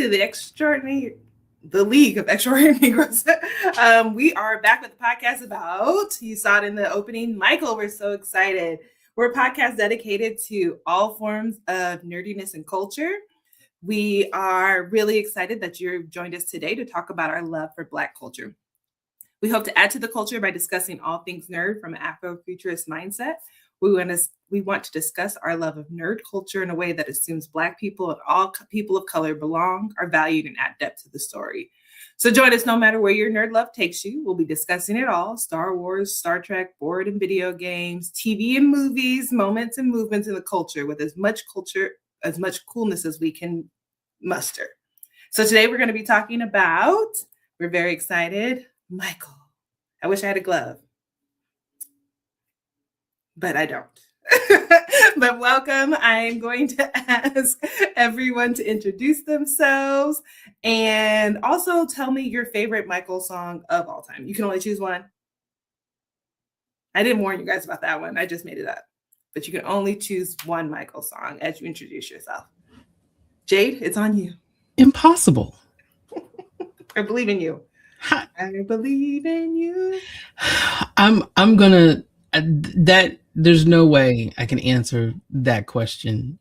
to the League of Extraordinary Negroes. We are back with a podcast about, you saw it in the opening, Michael. We're so excited. We're a podcast dedicated to all forms of nerdiness and culture. We are really excited that you've joined us today to talk about our love for Black culture. We hope to add to the culture by discussing all things nerd from an Afrofuturist mindset. We want to discuss our love of nerd culture in a way that assumes Black people and all people of color belong, are valued, and add depth to the story. So join us no matter where your nerd love takes you. We'll be discussing it all: Star Wars, Star Trek, board and video games, TV and movies, moments and movements in the culture with as much coolness as we can muster. So today we're going to be talking about, we're very excited, Michael. I wish I had a glove, but I don't. But welcome. I'm going to ask everyone to introduce themselves and also tell me your favorite Michael song of all time. You can only choose one. I didn't warn you guys about that one. I just made it up. But you can only choose one Michael song as you introduce yourself. Jade, it's on you. Impossible. I believe in you. I believe in you. I'm gonna that there's no way I can answer that question.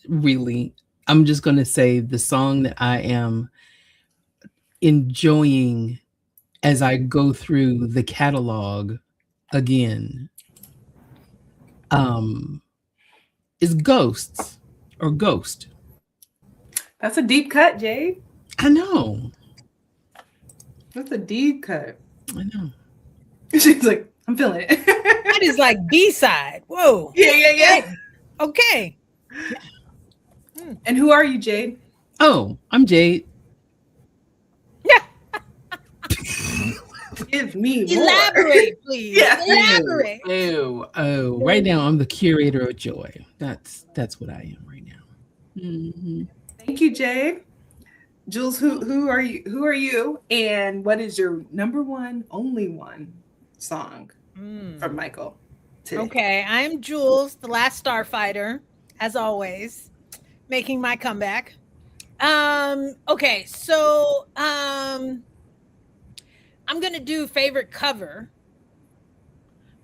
Really, I'm just gonna say the song that I am enjoying as I go through the catalog again is Ghosts or Ghost. That's a deep cut, Jade. I know. That's a deep cut. I know. She's like, I'm feeling it. That is like B-side. Whoa. Yeah. Okay. And who are you, Jade? Oh, I'm Jade. Yeah. Give me more. Elaborate, please. Yeah. Elaborate. Oh. Right now, I'm the curator of joy. That's what I am right now. Mm-hmm. Thank you, Jade. Jules, who are you? Who are you? And what is your number one, only one song from Michael today? Okay, I'm Jules, the last Starfighter, as always, making my comeback. Okay, so I'm gonna do favorite cover,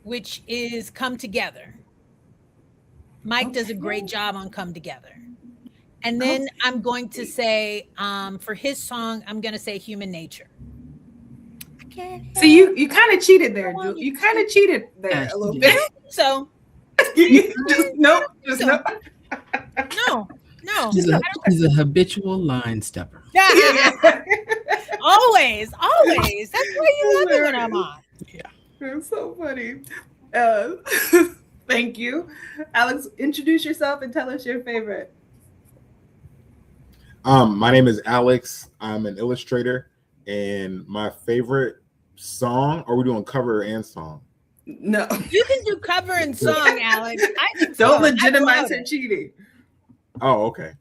which is Come Together. Mike does a great job on Come Together. And then I'm going to say, for his song, I'm going to say Human Nature. So you kind of cheated there, Jules. You kind of cheated there a little bit. So. No. He's a habitual line stepper. Yeah. Always. That's why you love it when I'm on. Yeah. That's so funny. Thank you. Alex, introduce yourself and tell us your favorite. My name is Alex. I'm an illustrator, and my favorite song. Are we doing cover and song? No, you can do cover and song, Alex. Don't legitimize her cheating. Oh, okay.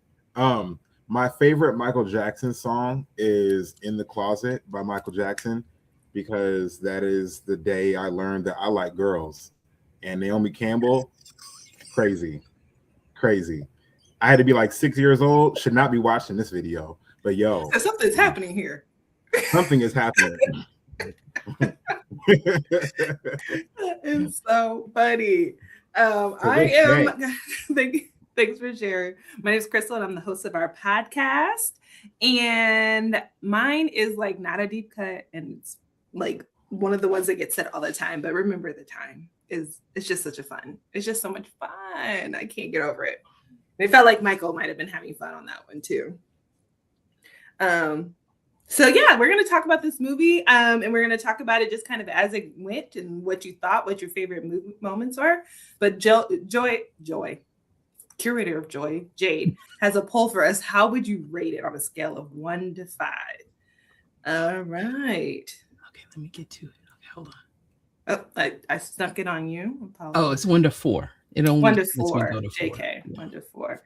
My favorite Michael Jackson song is "In the Closet" by Michael Jackson, because that is the day I learned that I like girls. And Naomi Campbell, crazy. I had to be like 6 years old. Should not be watching this video, but yo, something's happening here. Something is happening. It's so funny. Thanks for sharing. My name is Crystal, and I'm the host of our podcast. And mine is like not a deep cut, and it's like one of the ones that gets said all the time. But remember the time it's just such a fun. It's just so much fun. I can't get over it. It felt like Michael might have been having fun on that one too. So yeah, we're going to talk about this movie, and we're going to talk about it just kind of as it went and what you thought, what your favorite moments are. But Joy, curator of joy, Jade, has a poll for us. How would you rate it on a scale of 1 to 5? All right. Okay, let me get to it. Okay, hold on. Oh, I snuck it on you. Oh, it's 1 to 4. It only 1 to 4. JK, yeah. 1 to 4.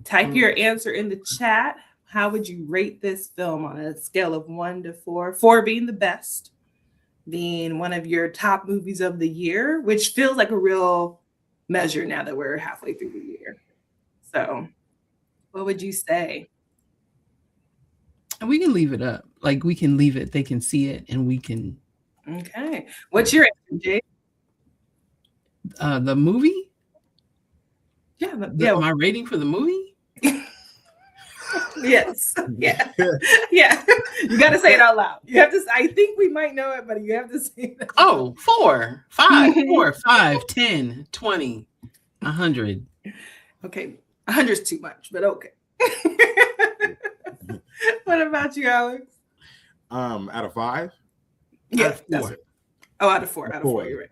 Type your answer in the chat. How would you rate this film on a scale of 1 to 4? 4 being the best, being one of your top movies of the year, which feels like a real measure now that we're halfway through the year. So What would you say? And we can leave it up. Like we can leave it. They can see it, and we can. Okay. What's your answer, Jay? The movie. Yeah. My rating for the movie. Yes. Yeah. Yeah. You got to say it out loud. You have to. I think we might know it, but you have to say it. Oh, 4, 5, 4, 5, 10, 20, 100. Okay. 100 is too much, but okay. What about you, Alex? Out of 5? Yeah. Out of 4. Out of 4. Out of 4. You're right.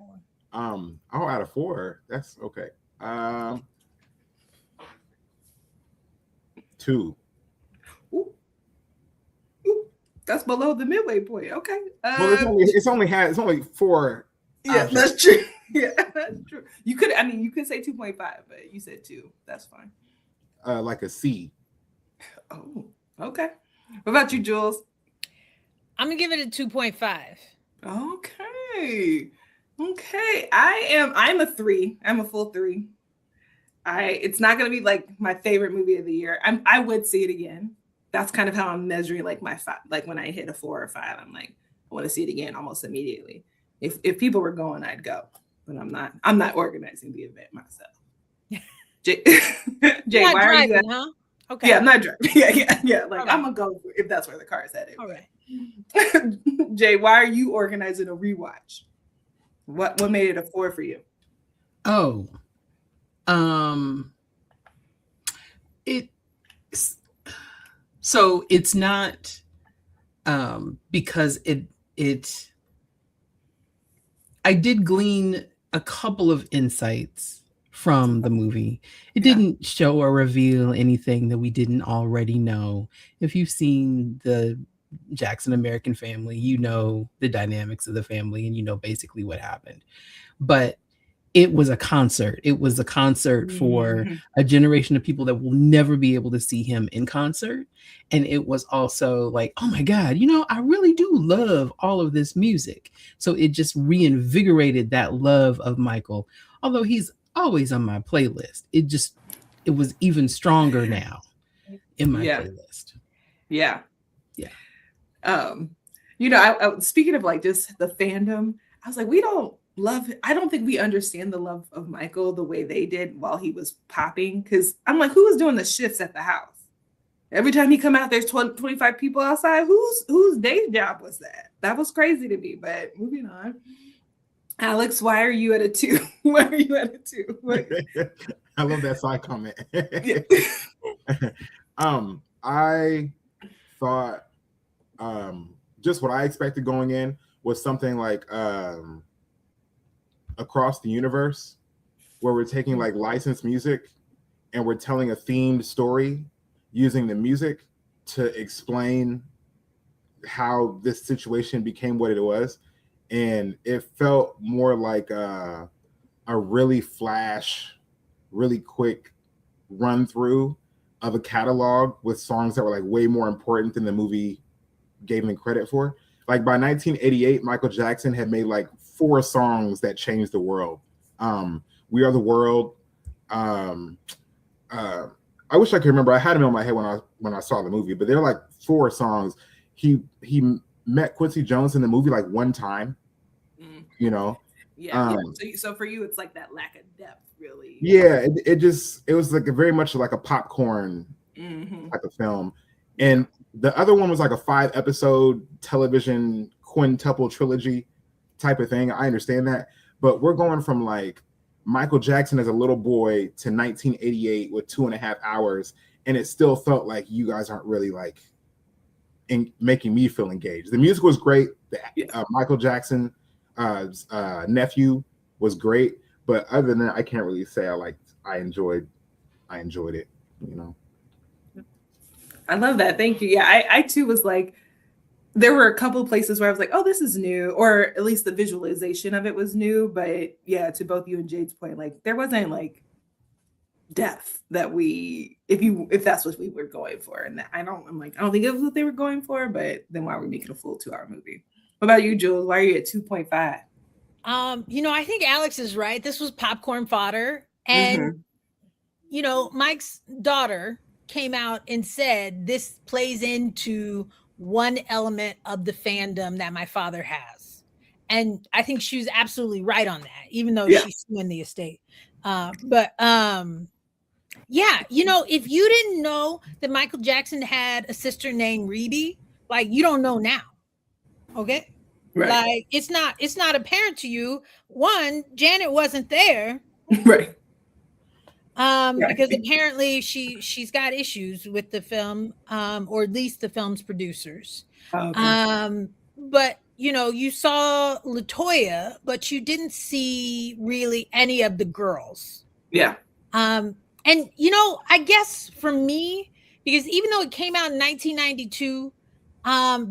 Out of 4. That's okay. 2. Ooh. That's below the midway point. Okay. Well, it's only 4. Yeah, options. that's true. Yeah, that's true. You could say 2.5, but you said 2. That's fine. Like a C. Oh, okay. What about you, Jules? I'm gonna give it a 2.5. Okay. I'm a 3. I'm a full 3. It's not gonna be like my favorite movie of the year. I would see it again. That's kind of how I'm measuring like my 5. Like when I hit a 4 or 5, I'm like, I want to see it again almost immediately. If people were going, I'd go. But I'm not organizing the event myself. Jay, why are you? Huh? Okay. Yeah, I'm not driving. Yeah. Like right. I'm gonna go if that's where the car is headed. All right. Jay, why are you organizing a rewatch? What made it a 4 for you? Oh, so it's not because I did glean a couple of insights from the movie. It didn't show or reveal anything that we didn't already know. If you've seen the Jackson American Family, you know the dynamics of the family and you know basically what happened. But it was a concert. It was a concert for a generation of people that will never be able to see him in concert. And it was also like, oh my God, I really do love all of this music. So it just reinvigorated that love of Michael. Although he's always on my playlist. It was even stronger now in my playlist. Yeah. Speaking of like just the fandom, I was like, I don't think we understand the love of Michael the way they did while he was popping. Because I'm like, who was doing the shifts at the house? Every time he come out, there's 25 people outside. Whose day job was that? That was crazy to me. But moving on. Alex, why are you at a 2? Why are you at a 2? I love that side comment. I thought just what I expected going in was something like Across the Universe, where we're taking like licensed music and we're telling a themed story using the music to explain how this situation became what it was. And it felt more like a really really quick run through of a catalog with songs that were like way more important than the movie gave him credit for. Like by 1988, Michael Jackson had made like 4 songs that changed the world. We Are the World. I wish I could remember. I had them in my head when I saw the movie, but they're like 4 songs. He met Quincy Jones in the movie like one time. Yeah. So for you, it's like that lack of depth, really. Yeah, it was like very much like a popcorn type of film. And the other one was like a 5-episode television quintuple trilogy type of thing. I understand that, but we're going from like Michael Jackson as a little boy to 1988 with 2.5 hours, and it still felt like you guys aren't really like making me feel engaged. The music was great. Michael Jackson nephew was great, but other than that, I can't really say I enjoyed it. I love that. Thank you. Yeah, I too was like, there were a couple of places where I was like, oh, this is new, or at least the visualization of it was new. But yeah, to both you and Jade's point, like there wasn't like depth that if that's what we were going for. And I don't think it was what they were going for, but then why are we making a full 2-hour movie? What about you, Jules? Why are you at 2.5? I think Alex is right. This was popcorn fodder. And Mike's daughter, came out and said this plays into one element of the fandom that my father has. And I think she was absolutely right on that, even though she's suing the estate. Yeah, you know, if you didn't know that Michael Jackson had a sister named Rebe, like you don't know now. Okay. Right. Like it's not apparent to you. One, Janet wasn't there. Right. Because apparently she's got issues with the film, or at least the film's producers. Okay. But you know, you saw LaToya, but you didn't see really any of the girls. Yeah. And you know, I guess for me, because even though it came out in 1992,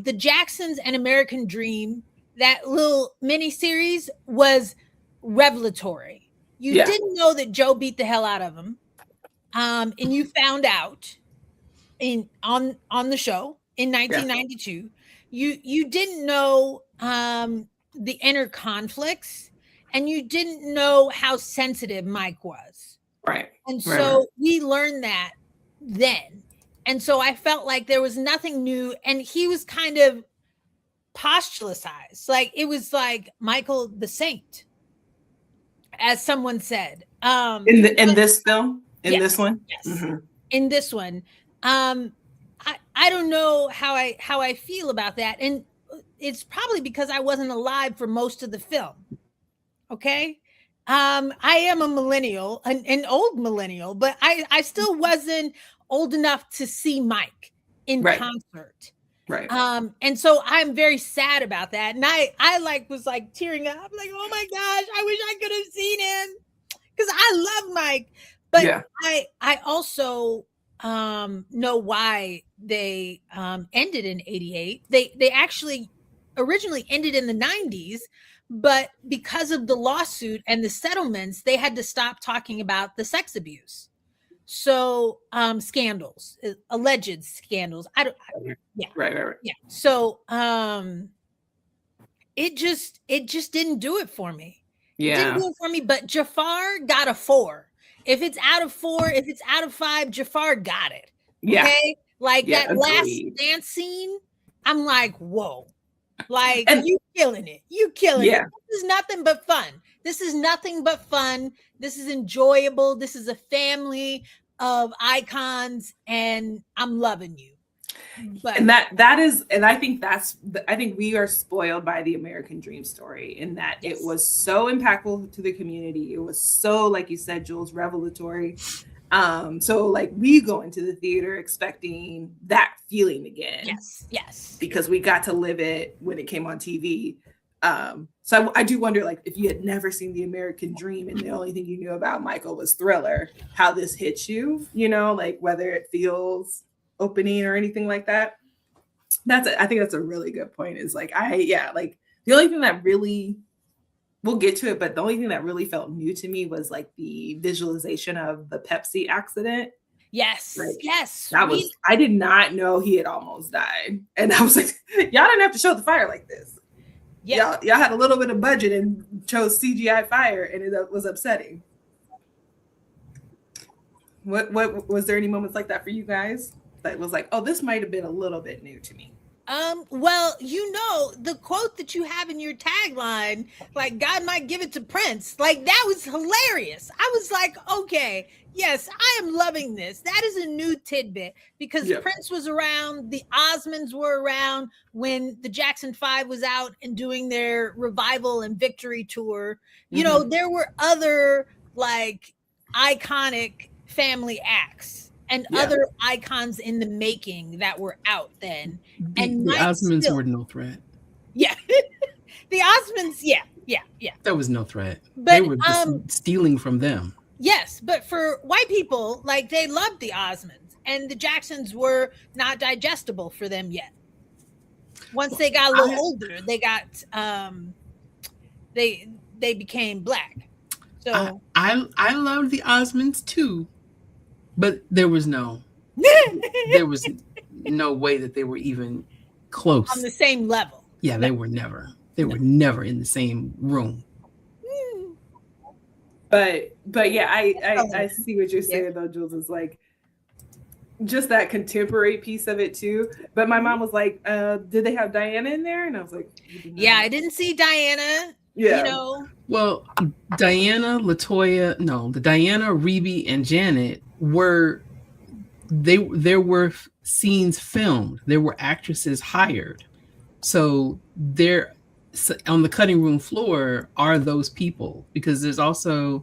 the Jacksons and American Dream, that little mini series was revelatory. You didn't know that Joe beat the hell out of him. And you found out on the show in 1992. You didn't know the inner conflicts, and you didn't know how sensitive Mike was. Right. And so we learned that then. And so I felt like there was nothing new, and he was kind of postulized. Like it was like Michael the Saint, as someone said. In this film? This one? Yes. Mm-hmm. In this one. I don't know how I feel about that. And it's probably because I wasn't alive for most of the film. Okay. I am a millennial, an old millennial, but I still wasn't old enough to see Mike in concert. Right. And so I'm very sad about that. And I was tearing up, like, oh my gosh, I wish I could have seen him, because I love Mike. But I also know why they ended in 88. They actually originally ended in the 90s, but because of the lawsuit and the settlements, they had to stop talking about the sex abuse. So scandals, alleged scandals. Right. Yeah. So it just didn't do it for me. Yeah. It didn't do it for me, but Jafar got a 4. If it's out of 4, if it's out of 5, Jafar got it. Yeah. Okay. Like that last dance scene, I'm like, whoa. Like, you killing it. You killing it. This is nothing but fun. This is nothing but fun. This is enjoyable. This is a family of icons, and I'm loving you. But and that is, and I think we are spoiled by the American Dream story, in that it was so impactful to the community. It was so, like you said, Jules, revelatory. So like we go into the theater expecting that feeling again. Yes. Because we got to live it when it came on TV. So I do wonder, like, if you had never seen the American Dream and the only thing you knew about Michael was Thriller, how this hits you, you know, like whether it feels opening or anything like that. I think that's a really good point, is like, the only thing that really, we'll get to it, but the only thing that really felt new to me was like the visualization of the Pepsi accident. Yes. Like, yes. I did not know he had almost died. And I was like, y'all didn't have to show the fire like this. Yeah. Y'all had a little bit of budget and chose CGI fire, and it was upsetting. What was there any moments like that for you guys that was like, oh, this might have been a little bit new to me? Well, you know, the quote that you have in your tagline, like, God might give it to Prince, like, that was hilarious. I was like, okay, yes, I am loving this. That is a new tidbit, because Prince was around, the Osmonds were around when the Jackson 5 was out and doing their revival and victory tour. You know, there were other like iconic family acts and other icons in the making that were out then. And the Osmonds were no threat. Yeah. The Osmonds, yeah. That was no threat. But, they were just stealing from them. Yes, but for white people, like, they loved the Osmonds, and the Jacksons were not digestible for them yet. Once they got a little older, they got they became black. So I loved the Osmonds too, but there was no way that they were even close on the same level. Yeah, they were never never in the same room. But yeah, I see what you're saying though, Jules. Is like, just that contemporary piece of it too. But my mom was like, did they have Diana in there? And I was like, yeah, I didn't see Diana. Yeah. You know. Well, Diana, Latoya, the Diana, Rebe, and Janet were there were scenes filmed. There were actresses hired. So there on the cutting room floor are those people, because there's also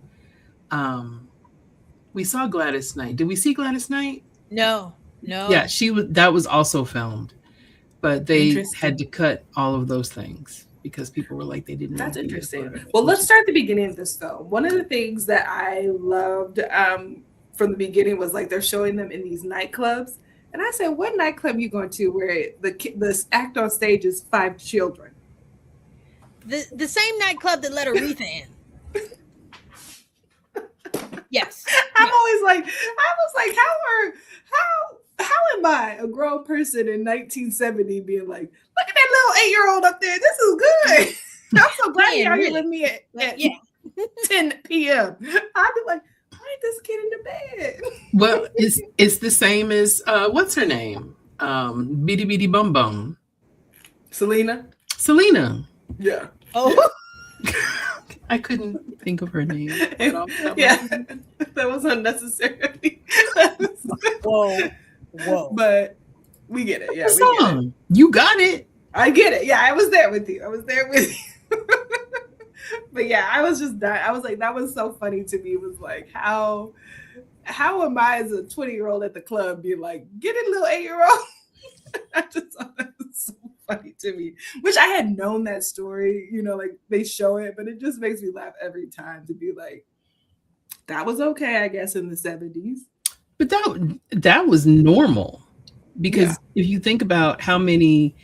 we saw Gladys Knight. Did we see Gladys Knight? No. Yeah, that was also filmed. But they had to cut all of those things because people were like, they didn't. That's interesting. Well, let's start at the beginning of this film. One of the things that I loved from the beginning was like they're showing them in these nightclubs. And I said, what nightclub you going to where the act on stage is 5 children? The same nightclub that let Aretha in. Yes. I was like, how am I, a grown person in 1970, being like, look at that little 8-year-old up there. This is good. I'm so glad you're here with me at 10 p.m. I'd be like, why ain't this kid in the bed? Well, it's the same as what's her name? Bitty Bitty Bum Bum. Selena. Yeah. Oh. I couldn't think of her name. Yeah, that was unnecessary. Whoa. But we get it. Yeah, we get it. You got it. I get it. Yeah, I was there with you. But yeah, I was just dying. I was like, that was so funny to me. It was like, how am I as a 20-year-old at the club being like, get it, little 8-year-old? I just thought that was so funny to me, which I had known that story, like they show it, but it just makes me laugh every time to be like, that was okay, I guess, in the 70s. But that was normal, because if you think about how many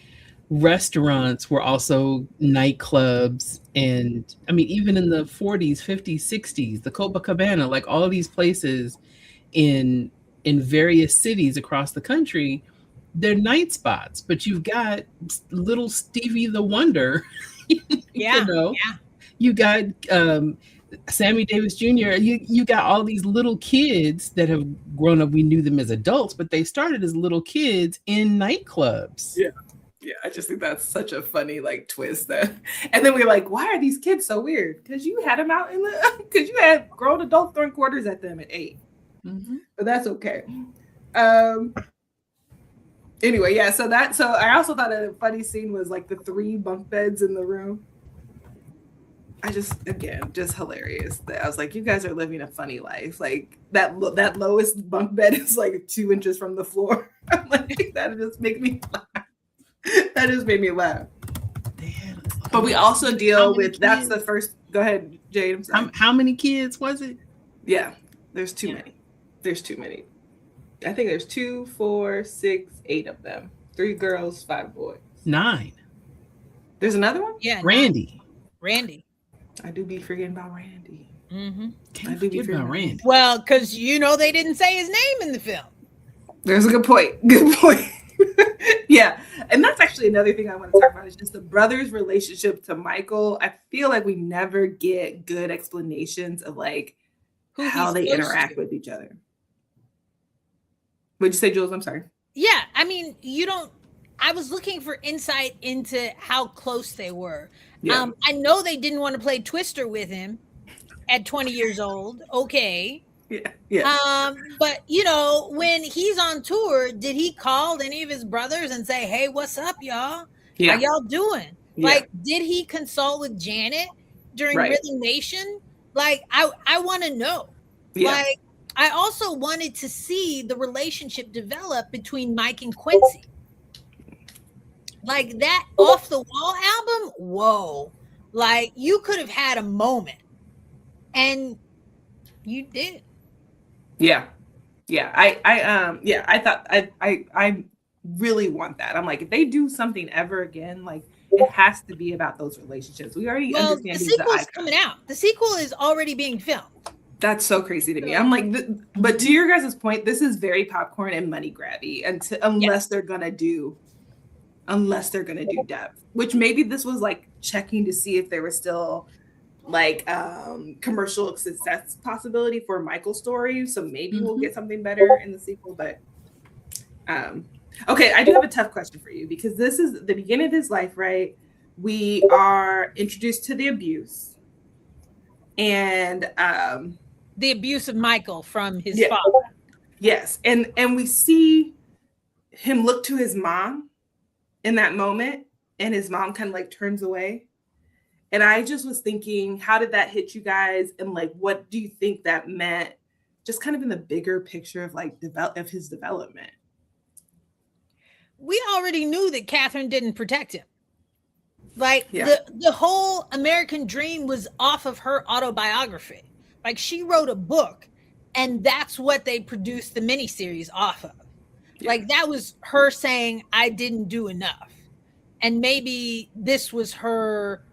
restaurants were also nightclubs, and I mean, even in the 40s, 50s, 60s, the Copacabana, like all of these places in various cities across the country, they're night spots. But you've got little Stevie the Wonder, you got Sammy Davis Jr. You got all these little kids that have grown up. We knew them as adults, but they started as little kids in nightclubs. Yeah, I just think that's such a funny twist. And then we're like, why are these kids so weird? Because you had them out because you had grown adults throwing quarters at them at 8. Mm-hmm. But that's okay. Anyway, yeah. So I also thought a funny scene was like the 3 bunk beds in the room. I just hilarious. I was like, you guys are living a funny life. Like that lowest bunk bed is like 2 inches from the floor. I'm like, that just made me laugh. That just made me laugh. But we also deal with that's the first. Go ahead, Jade. How many kids was it? Yeah, there's too many. There's too many. I think there's 2, 4, 6, 8 of them. 3 girls, 5 boys. 9. There's another one? Yeah. Randy. I do be forgetting about Randy. Mm-hmm. I do be forgetting about Randy. Well, because they didn't say his name in the film. There's a good point. Yeah. And that's actually another thing I want to talk about is just the brothers' relationship to Michael. I feel like we never get good explanations of how they interact with each other. What'd you say, Jules? I'm sorry. Yeah. I mean, I was looking for insight into how close they were. Yeah. I know they didn't want to play Twister with him at 20 years old. Okay. Yeah. But when he's on tour, did he call any of his brothers and say, "Hey, what's up, y'all? Yeah. How y'all doing?" Yeah. Did he consult with Janet during Rhythm Nation? I want to know. Yeah. I also wanted to see the relationship develop between Mike and Quincy. That Off the Wall album, whoa. You could have had a moment. And you did. Yeah. I thought I really want that. I'm like, if they do something ever again, it has to be about those relationships. We already understand the sequel's coming out. The sequel is already being filmed. That's so crazy to me. I'm like, but to your guys' point, this is very popcorn and money grabby, unless they're gonna do depth. Which maybe this was checking to see if there was still commercial success possibility for Michael's story. So maybe we'll get something better in the sequel. But Okay, I do have a tough question for you because this is the beginning of his life, right? We are introduced to the abuse and The abuse of Michael from his yeah, father. yes, and we see him look to his mom in that moment, and his mom kind of like turns away. And I just was thinking, how did that hit you guys? And like, what do you think that meant? Just kind of in the bigger picture of like of his development. We already knew that Catherine didn't protect him. Like Yeah. the whole American dream was off of her autobiography. Like she wrote a book, and that's what they produced the miniseries off of. Yeah. Like that was her saying, I didn't do enough. And maybe this was her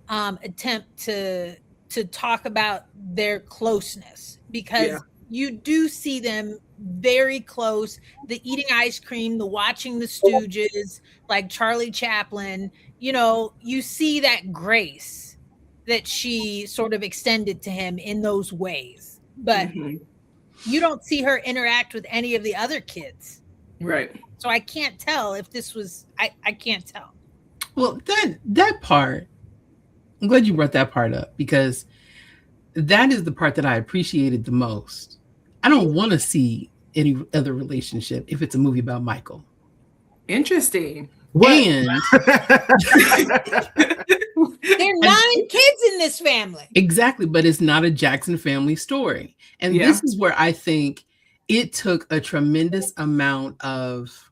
attempt to talk about their closeness, because Yeah. you do see them very close, the eating ice cream, the watching the Stooges, like Charlie Chaplin. You know, you see that grace that she sort of extended to him in those ways, but you don't see her interact with any of the other kids, Right? so I can't tell if this was I can't tell. Well, that part, I'm glad you brought that part up, because that is the part that I appreciated the most. I don't want to see any other relationship if it's a movie about Michael. Interesting. What? And There are 9 kids in this family. Exactly, but it's not a Jackson family story. And this is where I think it took a tremendous amount of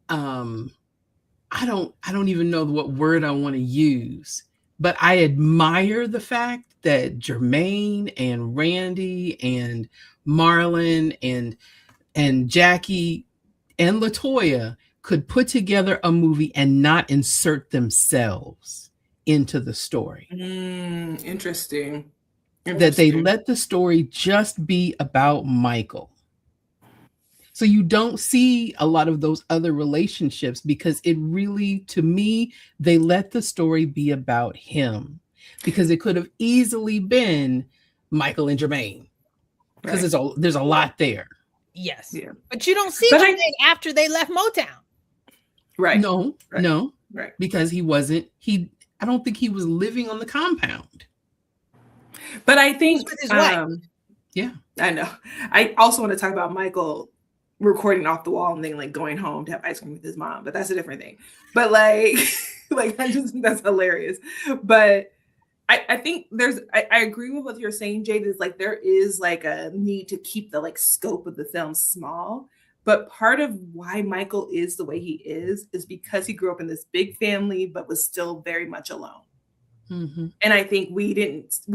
I don't even know what word I want to use, but I admire the fact that Jermaine and Randy and Marlon and Jackie and LaToya could put together a movie and not insert themselves into the story. Interesting. That they let the story just be about Michael. So you don't see a lot of those other relationships, because it really, to me, they let the story be about him, because it could have easily been Michael and Jermaine, because there's a lot there. Yes. Yeah. But you don't see Jermaine after they left Motown. Right. No. Right. Because I don't think he was living on the compound. But I think with his wife. Yeah. I know. I also want to talk about Michael recording off the wall and then like going home to have ice cream with his mom, but that's a different thing. But like I just think that's hilarious. But I think I agree with what you're saying, Jade, is like there is like a need to keep the like scope of the film small. But part of why Michael is the way he is because he grew up in this big family, but was still very much alone. Mm-hmm. And I think we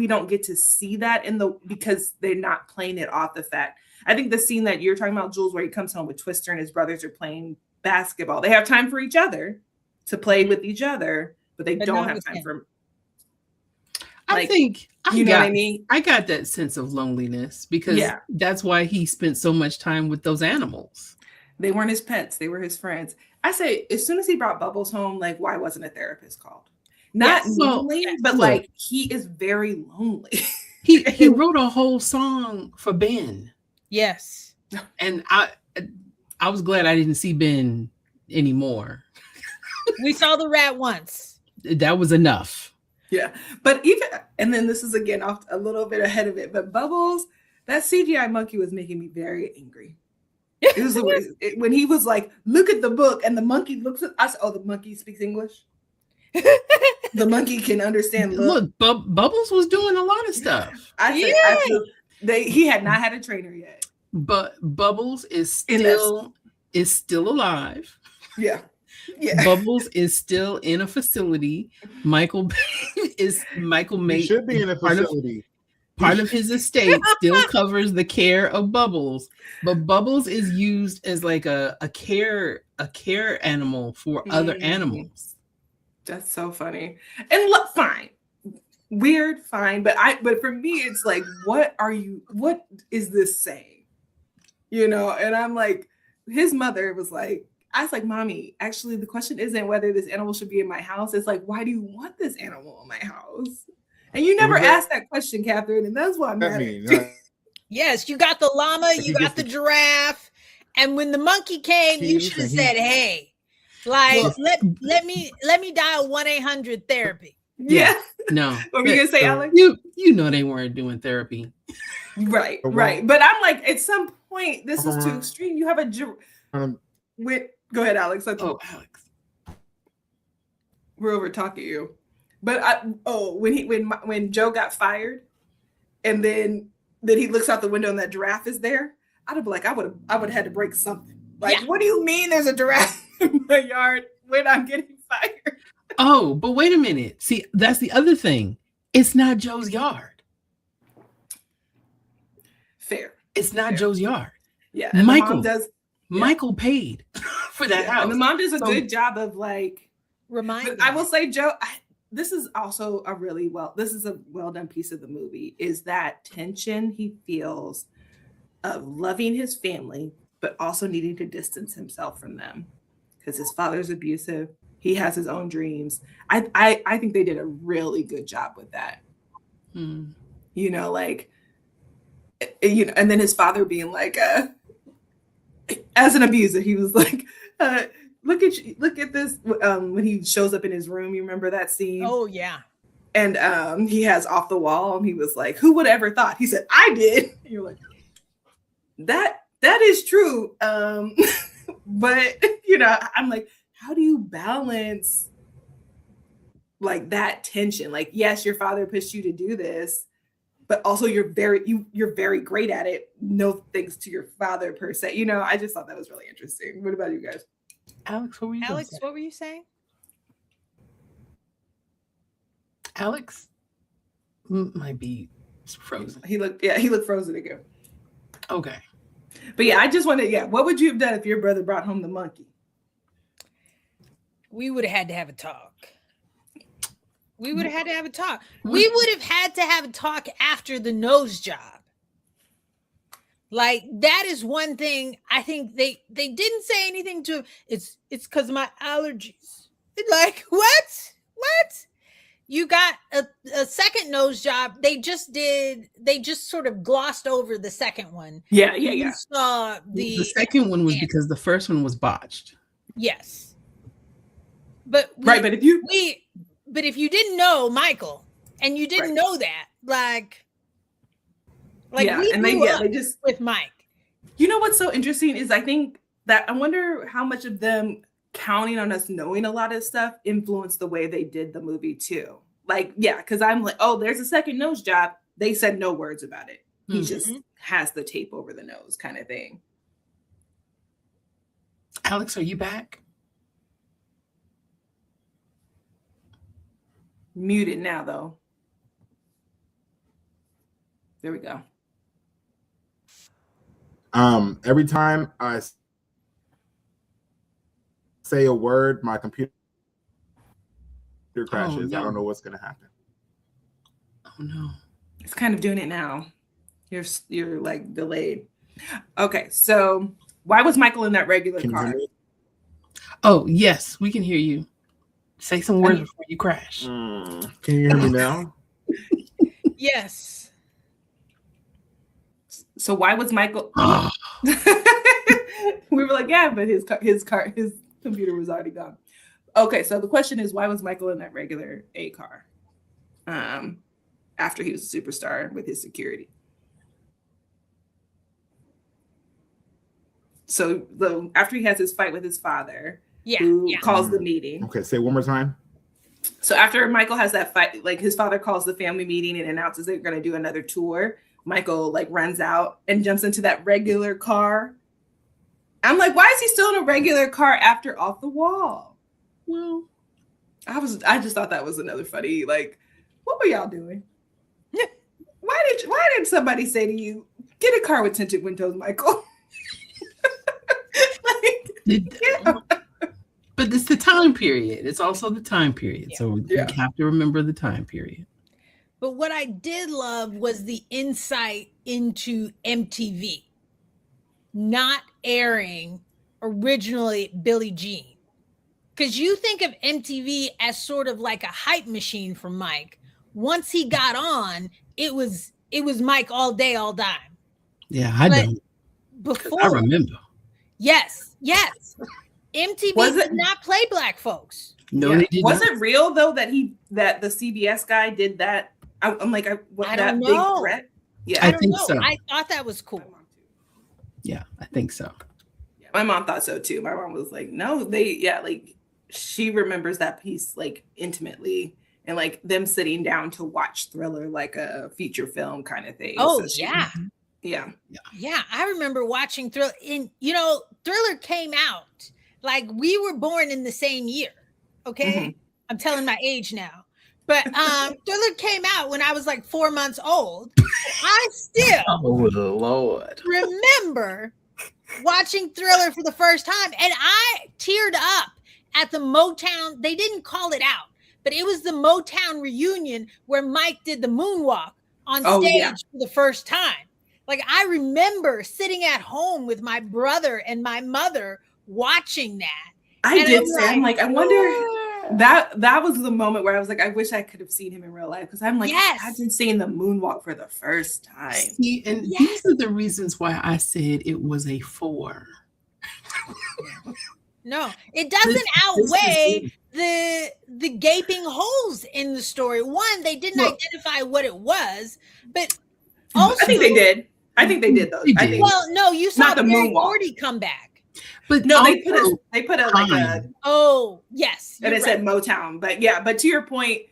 don't get to see that because they're not playing it off the fact. I think the scene that you're talking about, Jules, where he comes home with Twister and his brothers are playing basketball. They have time for each other to play with each other, but they don't have time for. I think you know what I mean? I got that sense of loneliness because that's why he spent so much time with those animals. They weren't his pets; they were his friends. I say, as soon as he brought Bubbles home, like, why wasn't a therapist called? Not lonely, but like he is very lonely. He wrote a whole song for Ben. Yes, and I was glad I didn't see Ben anymore. We saw the rat once. That was enough. Yeah, but and then this is again off a little bit ahead of it, but Bubbles, that CGI monkey was making me very angry. It was the worst. When he was like, look at the book, and the monkey looks at us. Oh, the monkey speaks English. The monkey can understand. Look, Bubbles was doing a lot of stuff. He had not had a trainer yet. But Bubbles is still alive. Yeah. Bubbles is still in a facility. Michael made should be in a facility. Part of his estate still covers the care of Bubbles, but Bubbles is used as like a care animal for other animals. That's so funny. And look, fine. Weird, fine. But for me, it's like, what is this saying? You know, and I'm like, his mother was like, I was like, Mommy, actually, the question isn't whether this animal should be in my house. It's like, why do you want this animal in my house? And you never asked that question, Catherine, and that's why I'm mad at you. Yes, you got the llama, you got the giraffe, And when the monkey came, you should have said, "Hey, like let me dial 1-800 therapy." Yeah. No. What were you gonna say, Alex? You know they weren't doing therapy. Right. But I'm like, at some point, this is too extreme. You have a go ahead, Alex. Alex. We're over talking you. But when Joe got fired, and then he looks out the window and that giraffe is there, I'd have been like, I would have had to break something. Like, what do you mean there's a giraffe in my yard when I'm getting fired? Oh, but wait a minute. See, that's the other thing. It's not Joe's yard. Fair. It's not Joe's yard. Yeah. And Michael paid for that house. And the mom does a good job of like reminding. I will say, Joe, this is also a well done piece of the movie, is that tension he feels of loving his family, but also needing to distance himself from them because his father's abusive. He has his own dreams. I think they did a really good job with that. You know, like, you know, and then his father being like, as an abuser, he was like, look at this. When he shows up in his room, you remember that scene? Oh yeah. And he has Off the Wall, and he was like, who would ever thought? He said, I did. And you're like, that is true. But you know, I'm like, how do you balance like that tension? Like, yes, your father pushed you to do this, but also you're very great at it. No thanks to your father per se. You know, I just thought that was really interesting. What about you guys? Alex, what were you saying? Alex might be frozen. He looked frozen again. Okay. But yeah, I just wanted, what would you have done if your brother brought home the monkey? We would have had to have a talk. We would have had to have a talk. We would have had to have a talk after the nose job. Like, that is one thing I think they didn't say anything to him. It's because of my allergies. Like, what? You got a second nose job. They just sort of glossed over the second one. Yeah. You saw the second one was because the first one was botched. Yes. But if you didn't know Michael and you didn't know that, like they just with Mike. You know what's so interesting is I think that I wonder how much of them counting on us knowing a lot of stuff influenced the way they did the movie too. Like, yeah, because I'm like, oh, there's a second nose job. They said no words about it. He just has the tape over the nose kind of thing. Alex, are you back? Muted now, though. There we go. Every time I say a word, my computer crashes. No. I don't know what's gonna happen. Oh no. It's kind of doing it now. You're like delayed. Okay, so why was Michael in that regular car? Oh yes, we can hear you. Say some words before you crash. Can you hear me now? Yes. So why was Michael? We were like, yeah, but his computer was already gone. Okay, so the question is, why was Michael in that regular A car? After he was a superstar with his security. So after he has his fight with his father, who calls the meeting. Okay, say it one more time. So after Michael has that fight, like his father calls the family meeting and announces they're going to do another tour. Michael like runs out and jumps into that regular car. I'm like, why is he still in a regular car after Off the Wall? Well, I just thought that was another funny, like, what were y'all doing? Why did somebody say to you, get a car with tinted windows, Michael? But it's the time period. It's also the time period. Yeah. So you have to remember the time period. But what I did love was the insight into MTV not airing originally Billie Jean. Because you think of MTV as sort of like a hype machine for Mike. Once he got on, it was Mike all day, all time. Yeah, I don't. Before, I remember. Yes. MTV Was it- did not play black folks. No, Yeah. they did Was not. it real though that the CBS guy did that? I'm like, what I that don't big know. threat? Yeah, I think don't know. so. I thought that was cool. Yeah, I think so. Yeah, my mom thought so too. My mom was like, no, like she remembers that piece like intimately, and like them sitting down to watch Thriller like a feature film kind of thing. Oh, So yeah. Yeah. I remember watching Thriller. Thriller came out like we were born in the same year. Okay. Mhm. I'm telling my age now. But Thriller came out when I was like 4 months old. I still Oh Lord. remember watching Thriller for the first time, and I teared up at the Motown. They didn't call it out, but it was the Motown reunion where Mike did the moonwalk on stage for the first time. Like, I remember sitting at home with my brother and my mother watching that. I did say, I'm like, I wonder. That was the moment where I was like, I wish I could have seen him in real life, because I'm like, imagine seeing the moonwalk for the first time. See, and these are the reasons why I said it was a 4. No, it doesn't outweigh the gaping holes in the story. One, they didn't identify what it was, but also I think they did. I think they did though. They I did. think. Well, no, you saw Not the Barry moonwalk. Gordy come back. But No, also, they put a like a. Oh yes, And you're it said Motown, but to your point,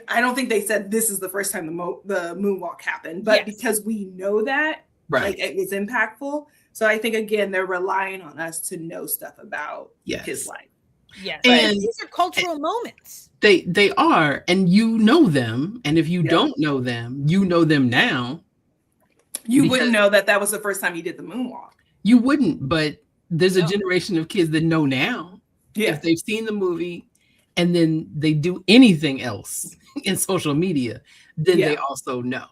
I don't think they said this is the first time the moonwalk happened, but because we know that, right. like, it was impactful. So I think again they're relying on us to know stuff about his life. Yes, and these are cultural moments. They are, and you know them, and if you don't know them, you know them now. You wouldn't know that was the first time you did the moonwalk. You wouldn't, but there's a generation of kids that know now. Yeah. If they've seen the movie and then they do anything else in social media, then they also know.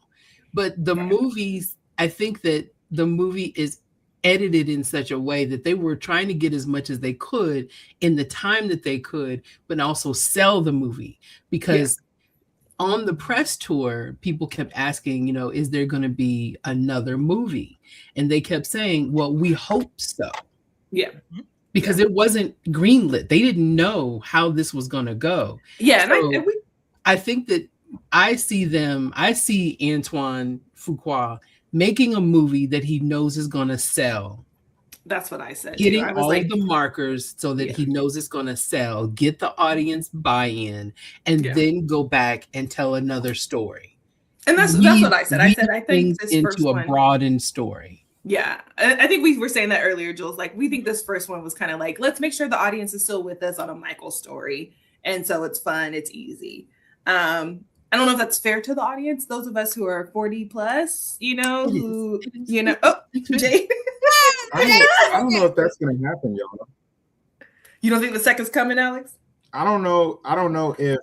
But the movies, I think that the movie is edited in such a way that they were trying to get as much as they could in the time that they could, but also sell the movie. Because on the press tour, people kept asking, is there going to be another movie? And they kept saying, well, we hope so. Yeah. Because it wasn't greenlit. They didn't know how this was going to go. Yeah. So and I think that I see Antoine Fuqua making a movie that he knows is going to sell. That's what I said. Hitting I was all like, of the markers so that he knows it's going to sell, get the audience buy-in, and then go back and tell another story. And that's what I said. I said, I think this first into a one, broadened story. Yeah. I think we were saying that earlier, Jules. Like, we think this first one was kind of like, let's make sure the audience is still with us on a Michael story. And so it's fun. It's easy. I don't know if that's fair to the audience. Those of us who are 40 plus, Jay. I don't know if that's going to happen, y'all. You don't think the second's coming, Alex? I don't know if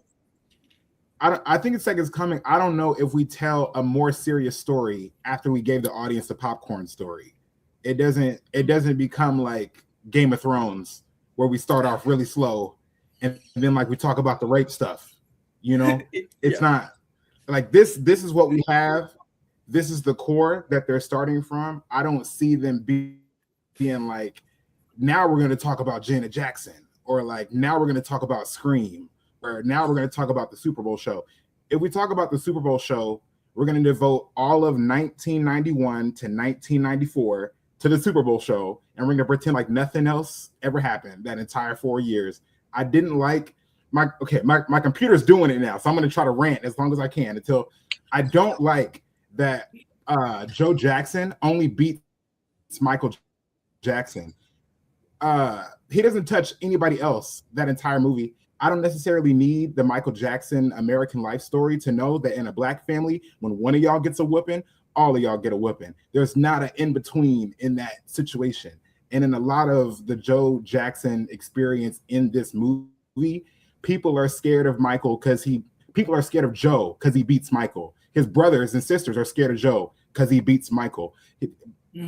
I think the second's coming. I don't know if we tell a more serious story after we gave the audience the popcorn story. It doesn't become like Game of Thrones where we start off really slow and then like we talk about the rape stuff. It's not like this. This is what we have. This is the core that they're starting from. I don't see them being like, now we're going to talk about Janet Jackson, or like now we're going to talk about Scream, or now we're going to talk about the Super Bowl show. If we talk about the Super Bowl show, we're going to devote all of 1991 to 1994 to the Super Bowl show, and we're going to pretend like nothing else ever happened that entire 4 years. I didn't like my computer's doing it now, so I'm going to try to rant as long as I can until I don't like that Joe Jackson only beats Michael Jackson. He doesn't touch anybody else that entire movie. I don't necessarily need the Michael Jackson American Life story to know that in a black family, when one of y'all gets a whooping, all of y'all get a whooping. There's not an in-between in that situation. And in a lot of the Joe Jackson experience in this movie, people are scared of Michael people are scared of Joe because he beats Michael. His brothers and sisters are scared of Joe because he beats Michael.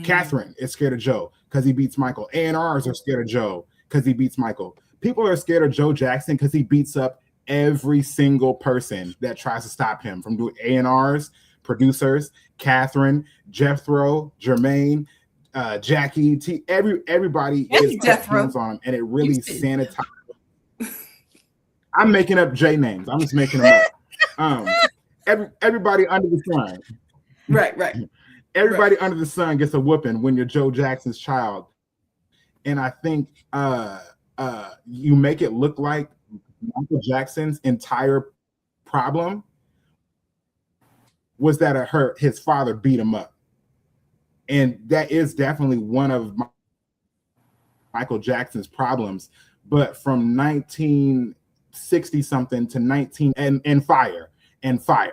Catherine is scared of Joe because he beats Michael. A&Rs are scared of Joe because he beats Michael. People are scared of Joe Jackson because he beats up every single person that tries to stop him from doing A&Rs, producers, Catherine, Jethro, Jermaine, Jackie, everybody Yes, is Death Row. hands on him, and it really You said sanitized. I'm making up J names. I'm just making them up. Everybody under the sun. Right. Everybody under the sun gets a whooping when you're Joe Jackson's child. And I think you make it look like Michael Jackson's entire problem was that his father beat him up. And that is definitely one of Michael Jackson's problems. But from 1960 something to 19 and Fire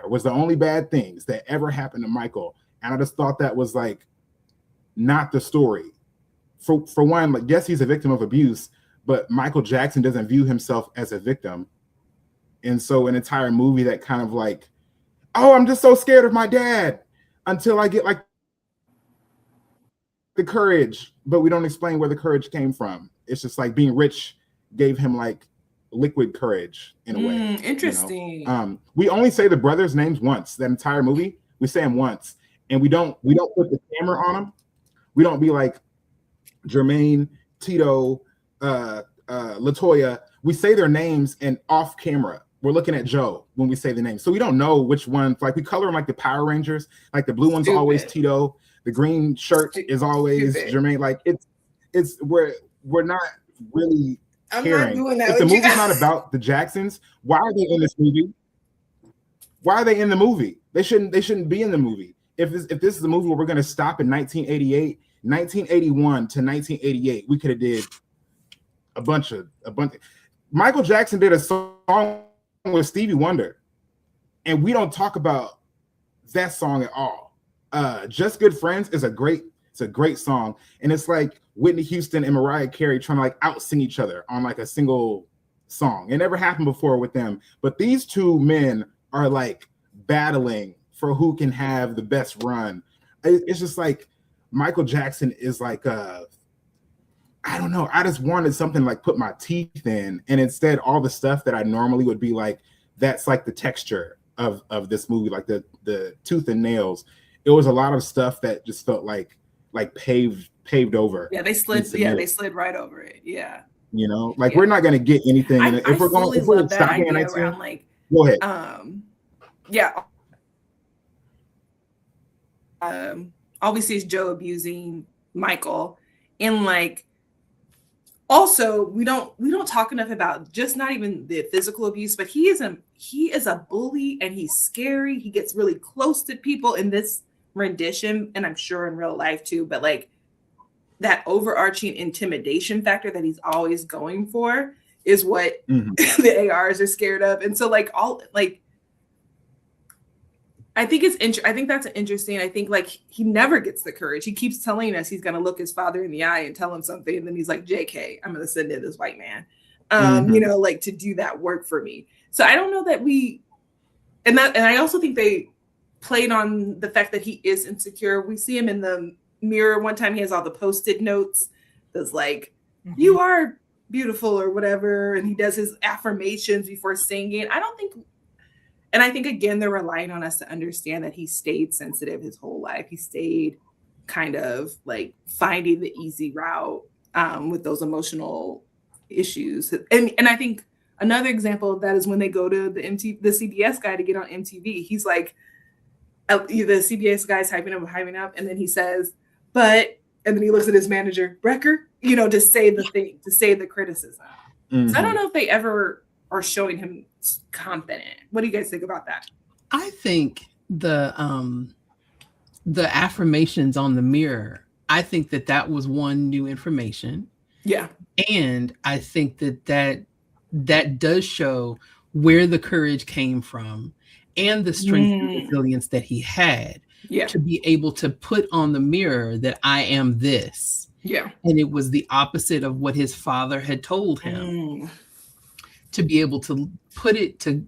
was the only bad things that ever happened to Michael. And I just thought that was like not the story. For one, like, yes, he's a victim of abuse, but Michael Jackson doesn't view himself as a victim. And so an entire movie that kind of like, oh, I'm just so scared of my dad until I get like the courage, but we don't explain where the courage came from. It's just like being rich gave him like liquid courage in a way. Interesting. You know? We only say the brothers' names once. That entire movie, we say them once, and we don't put the camera on them. We don't be like Jermaine, Tito, Latoya. We say their names, and off camera, we're looking at Joe when we say the name. So we don't know which one. Like we color them like the Power Rangers. Like the blue one's always Tito. The green shirt is always Jermaine. Like it's we're not really caring. I'm not doing that. If the movie's not about the Jacksons, why are they in this movie? Why are they in the movie? They shouldn't be in the movie. If this is a movie where we're going to stop in 1988, 1981 to 1988, we could have did a bunch. Michael Jackson did a song with Stevie Wonder, and we don't talk about that song at all. Just Good Friends is a great song, and it's like Whitney Houston and Mariah Carey trying to like out sing each other on like a single song. It never happened before with them, but these two men are like battling for who can have the best run. It's just like Michael Jackson is like I don't know. I just wanted something like put my teeth in, and instead all the stuff that I normally would be like, that's like the texture of this movie, like the tooth and nails. It was a lot of stuff that just felt like paved over. Yeah, they slid. Yeah, they slid right over it. Yeah. You know, like we're not gonna get anything. If we're going to stop here around like, go ahead. Yeah. All we see is Joe abusing Michael, and like, also we don't talk enough about just not even the physical abuse, but he is a bully, and he's scary. He gets really close to people in this rendition, and I'm sure in real life too, but like that overarching intimidation factor that he's always going for is what the ARs are scared of. And so like I think that's interesting. I think like he never gets the courage. He keeps telling us he's going to look his father in the eye and tell him something, and then he's like, JK, I'm going to send in this white man you know, like to do that work for me. So I don't know that and I also think they played on the fact that he is insecure. We see him in the mirror one time. He has all the Post-it notes that's like, you are beautiful or whatever, and he does his affirmations before singing. I think again they're relying on us to understand that he stayed sensitive his whole life. He stayed kind of like finding the easy route with those emotional issues. And I think another example of that is when they go to the CBS guy to get on MTV. He's like, the CBS guy's hyping up, and then he says, and then he looks at his manager, Brecker, you know, to say the thing, to say the criticism. So I don't know if they ever are showing him confident. What do you guys think about that? I think the affirmations on the mirror, I think that was one new information. Yeah. And I think that does show where the courage came from and the strength and resilience that he had to be able to put on the mirror that I am this. Yeah. And it was the opposite of what his father had told him. To be able to put it, to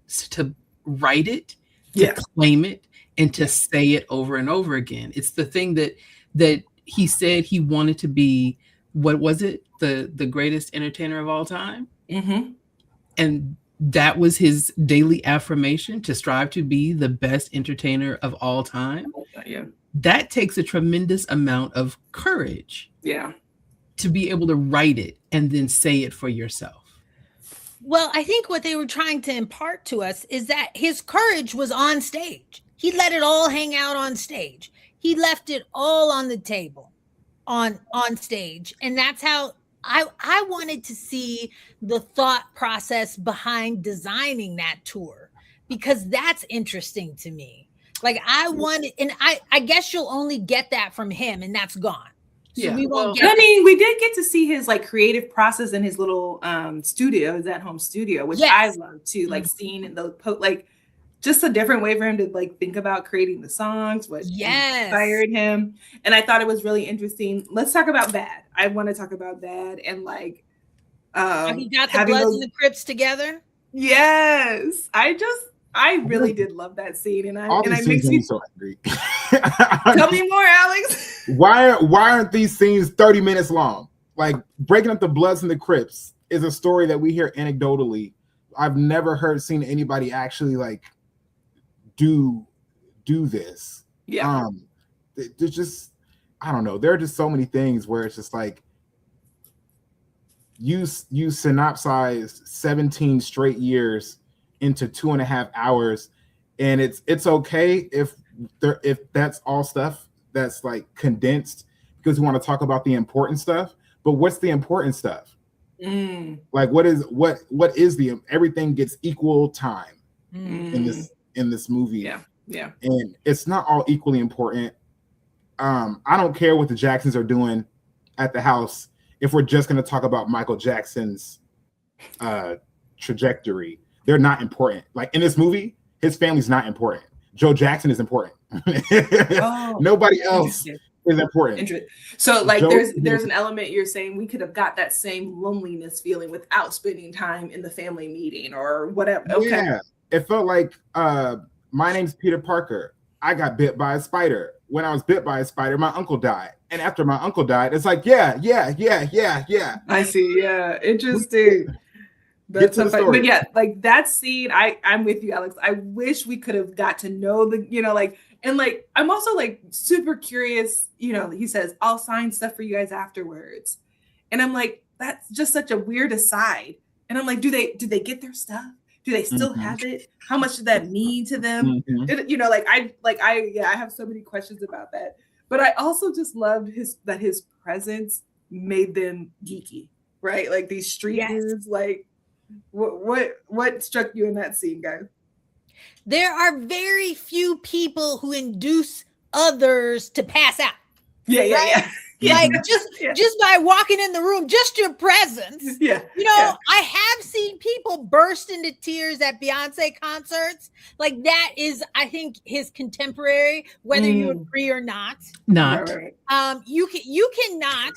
write it, to claim it, and to say it over and over again. It's the thing that he said he wanted to be. What was it? The greatest entertainer of all time. And that was his daily affirmation, to strive to be the best entertainer of all time. that takes a tremendous amount of courage Yeah. to be able to write it and then say it for yourself. Well, I think what they were trying to impart to us is that his courage was on stage. He let it all hang out on stage. He left it all on the table on stage. And that's how I wanted to see the thought process behind designing that tour, because that's interesting to me. Like I wanted, and I guess you'll only get that from him, and that's gone. So we won't get. I mean, we did get to see his like creative process in his little studio, his at-home studio, which I love too. Like seeing in the like just a different way for him to like think about creating the songs, what inspired him. And I thought it was really interesting. Let's talk about Bad. I want to talk about Bad and like he got the Bloods and the Crips together. Yes. I really did love that scene, and it makes me so angry. Tell me more, Alex. Why aren't these scenes 30 minutes long? Like breaking up the Bloods and the Crips is a story that we hear anecdotally. I've never seen anybody actually like do this. Yeah. There's just, I don't know. There are just so many things where it's just like you synopsized 17 straight years into 2.5 hours, and it's okay if that's all stuff that's like condensed because we want to talk about the important stuff. But what's the important stuff? Like what is the everything gets equal time in this movie? Yeah. And it's not all equally important. I don't care what the Jacksons are doing at the house if we're just going to talk about Michael Jackson's trajectory. They're not important. Like in this movie, his family's not important. Joe Jackson is important. Nobody else is important. So like there's an element you're saying we could have got that same loneliness feeling without spending time in the family meeting or whatever. Okay. Yeah. It felt like my name's Peter Parker. I got bit by a spider. When I was bit by a spider, my uncle died. And after my uncle died, it's like, yeah. I see. Yeah. Interesting. That's but yeah, like that scene, I'm with you, Alex. I wish we could have got to know and like I'm also like super curious, he says, I'll sign stuff for you guys afterwards. And I'm like, that's just such a weird aside. And I'm like, did they get their stuff? Do they still have it? How much did that mean to them? I have so many questions about that. But I also just loved his presence made them geeky, right? Like these street dudes, like what struck you in that scene, guys? There are very few people who induce others to pass out. Yeah. Like just by walking in the room, just your presence. I have seen people burst into tears at Beyonce concerts. Like that is, I think, his contemporary, whether you agree or not. Right. You cannot,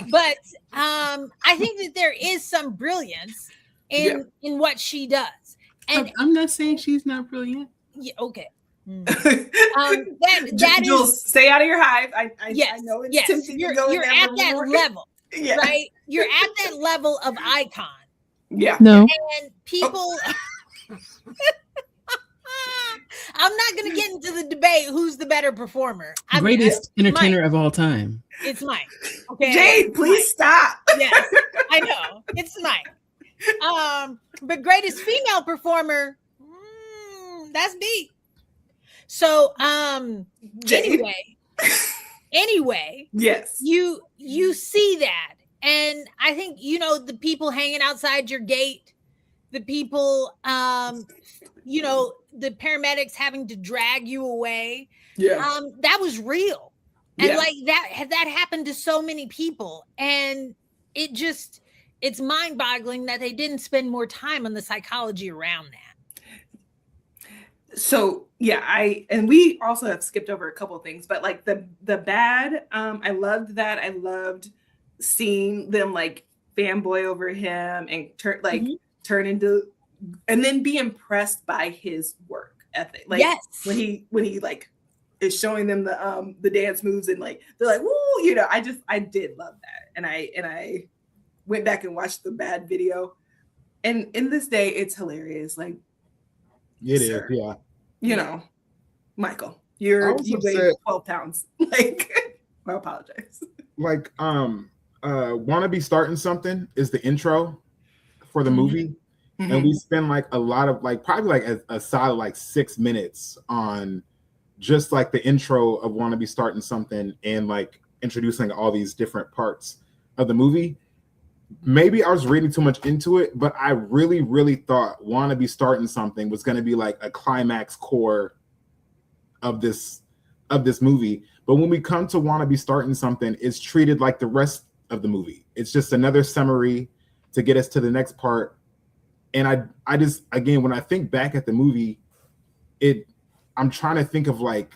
but I think that there is some brilliance in what she does. And I'm not saying she's not brilliant. Yeah, okay. That Jules, is, stay out of your hive. I know it's tempting you're to go at that level, right? You're at that level of icon. Yeah. No. And people I'm not going to get into the debate who's the better performer. Greatest entertainer of all time. It's Mike. Okay. Jade, please stop. Yes, I know. It's Mike. But greatest female performer, that's me. So anyway, yes, you see that, and I think the people hanging outside your gate, the people the paramedics having to drag you away, that was real, and like that happened to so many people, and it's mind-boggling that they didn't spend more time on the psychology around that. So and we also have skipped over a couple of things, but like the Bad, I loved that. I loved seeing them like fanboy over him and turn into, and then be impressed by his work ethic. Like when he like is showing them the dance moves and like they're like, woo, I did love that, and I went back and watched the Bad video, and in this day it's hilarious. Like it is, yeah. Michael, You upset. weigh 12 pounds. Like, I apologize. Like, Wanna Be Starting Something is the intro for the movie. And we spend like a lot of like probably like a solid like 6 minutes on just like the intro of Wanna Be Starting Something and like introducing all these different parts of the movie. Maybe I was reading too much into it, but I really, really thought Wanna Be Starting Something was going to be like a climax core of this movie. But when we come to Wanna Be Starting Something, it's treated like the rest of the movie. It's just another summary to get us to the next part. And I just, again, when I think back at the movie, I'm trying to think of like,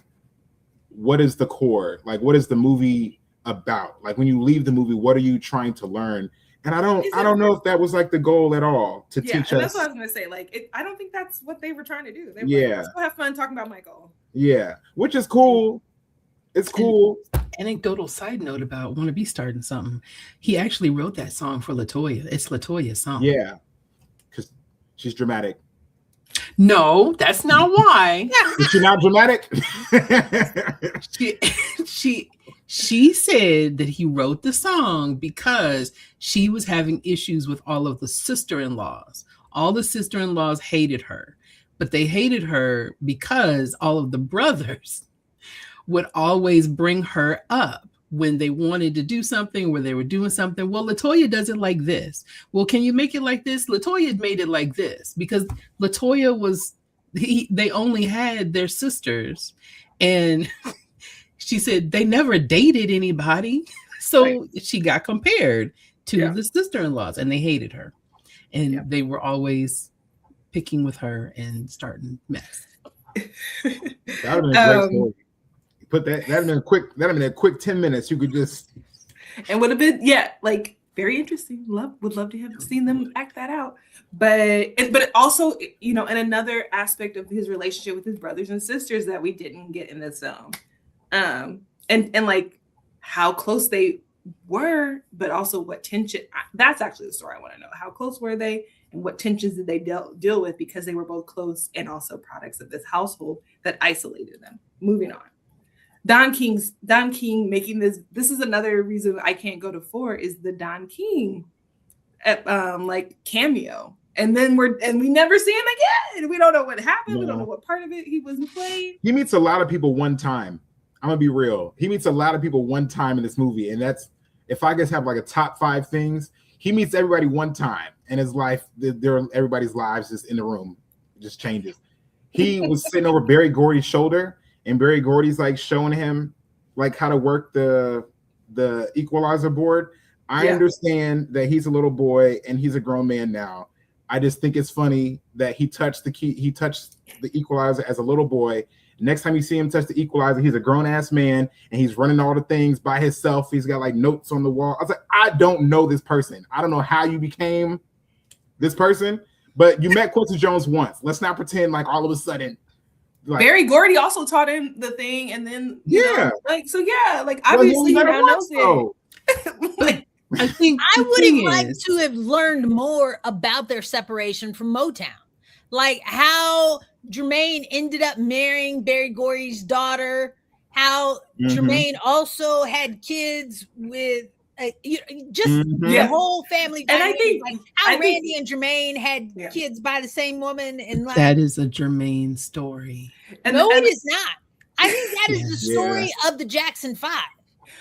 what is the core? Like, what is the movie about? Like, when you leave the movie, what are you trying to learn? And I don't know if that was like the goal at all to teach us. That's what I was gonna say. Like, I don't think that's what they were trying to do. They were like, let's go have fun talking about Michael. Yeah, which is cool. It's cool. Anecdotal side note about Wanna Be Starting Something. He actually wrote that song for LaToya. It's LaToya's song. Yeah, because she's dramatic. No, that's not why. Is she not dramatic? She said that he wrote the song because she was having issues with all of the sister-in-laws. All the sister-in-laws hated her, but they hated her because all of the brothers would always bring her up when they wanted to do something, where they were doing something. Well, LaToya does it like this. Well, can you make it like this? LaToya made it like this because LaToya was, they only had their sisters. And she said they never dated anybody. So she got compared to the sister-in-laws and they hated her. And they were always picking with her and starting mess. That would have been a great story. Put that'd have been a quick 10 minutes. You could just and would have been like very interesting. Would love to have seen them act that out. But also, you know, and another aspect of his relationship with his brothers and sisters that we didn't get in this film. And like how close they were, but also what tension. That's actually the story I want to know. How close were they and what tensions did they deal with, because they were both close and also products of this household that isolated them. Moving on. Don King making this is another reason I can't go to 4 is the Don King like cameo. And then we never see him again. We don't know what happened. No. We don't know what part of it he was playing. He meets a lot of people one time. I'm gonna be real. He meets a lot of people one time in this movie. And that's, if I guess have like a top 5 things, he meets everybody one time and his life, everybody's lives just in the room. It just changes. He was sitting over Barry Gordy's shoulder. And Barry Gordy's like showing him like how to work the equalizer board. I understand that he's a little boy and he's a grown man now. I just think it's funny that he touched the equalizer as a little boy. Next time you see him touch the equalizer, he's a grown ass man and he's running all the things by himself. He's got like notes on the wall. I was like, I don't know this person. I don't know how you became this person, but you met Quincy Jones once. Let's not pretend like all of a sudden. Like, Barry Gordy also taught him the thing, and then obviously he knows it. I think I would have liked to have learned more about their separation from Motown, like how Jermaine ended up marrying Barry Gordy's daughter, how Jermaine also had kids with the whole family. And I think like how Randy and Jermaine had kids by the same woman, and like, that is a Jermaine story. And it is not. I think that is the story of the Jackson 5.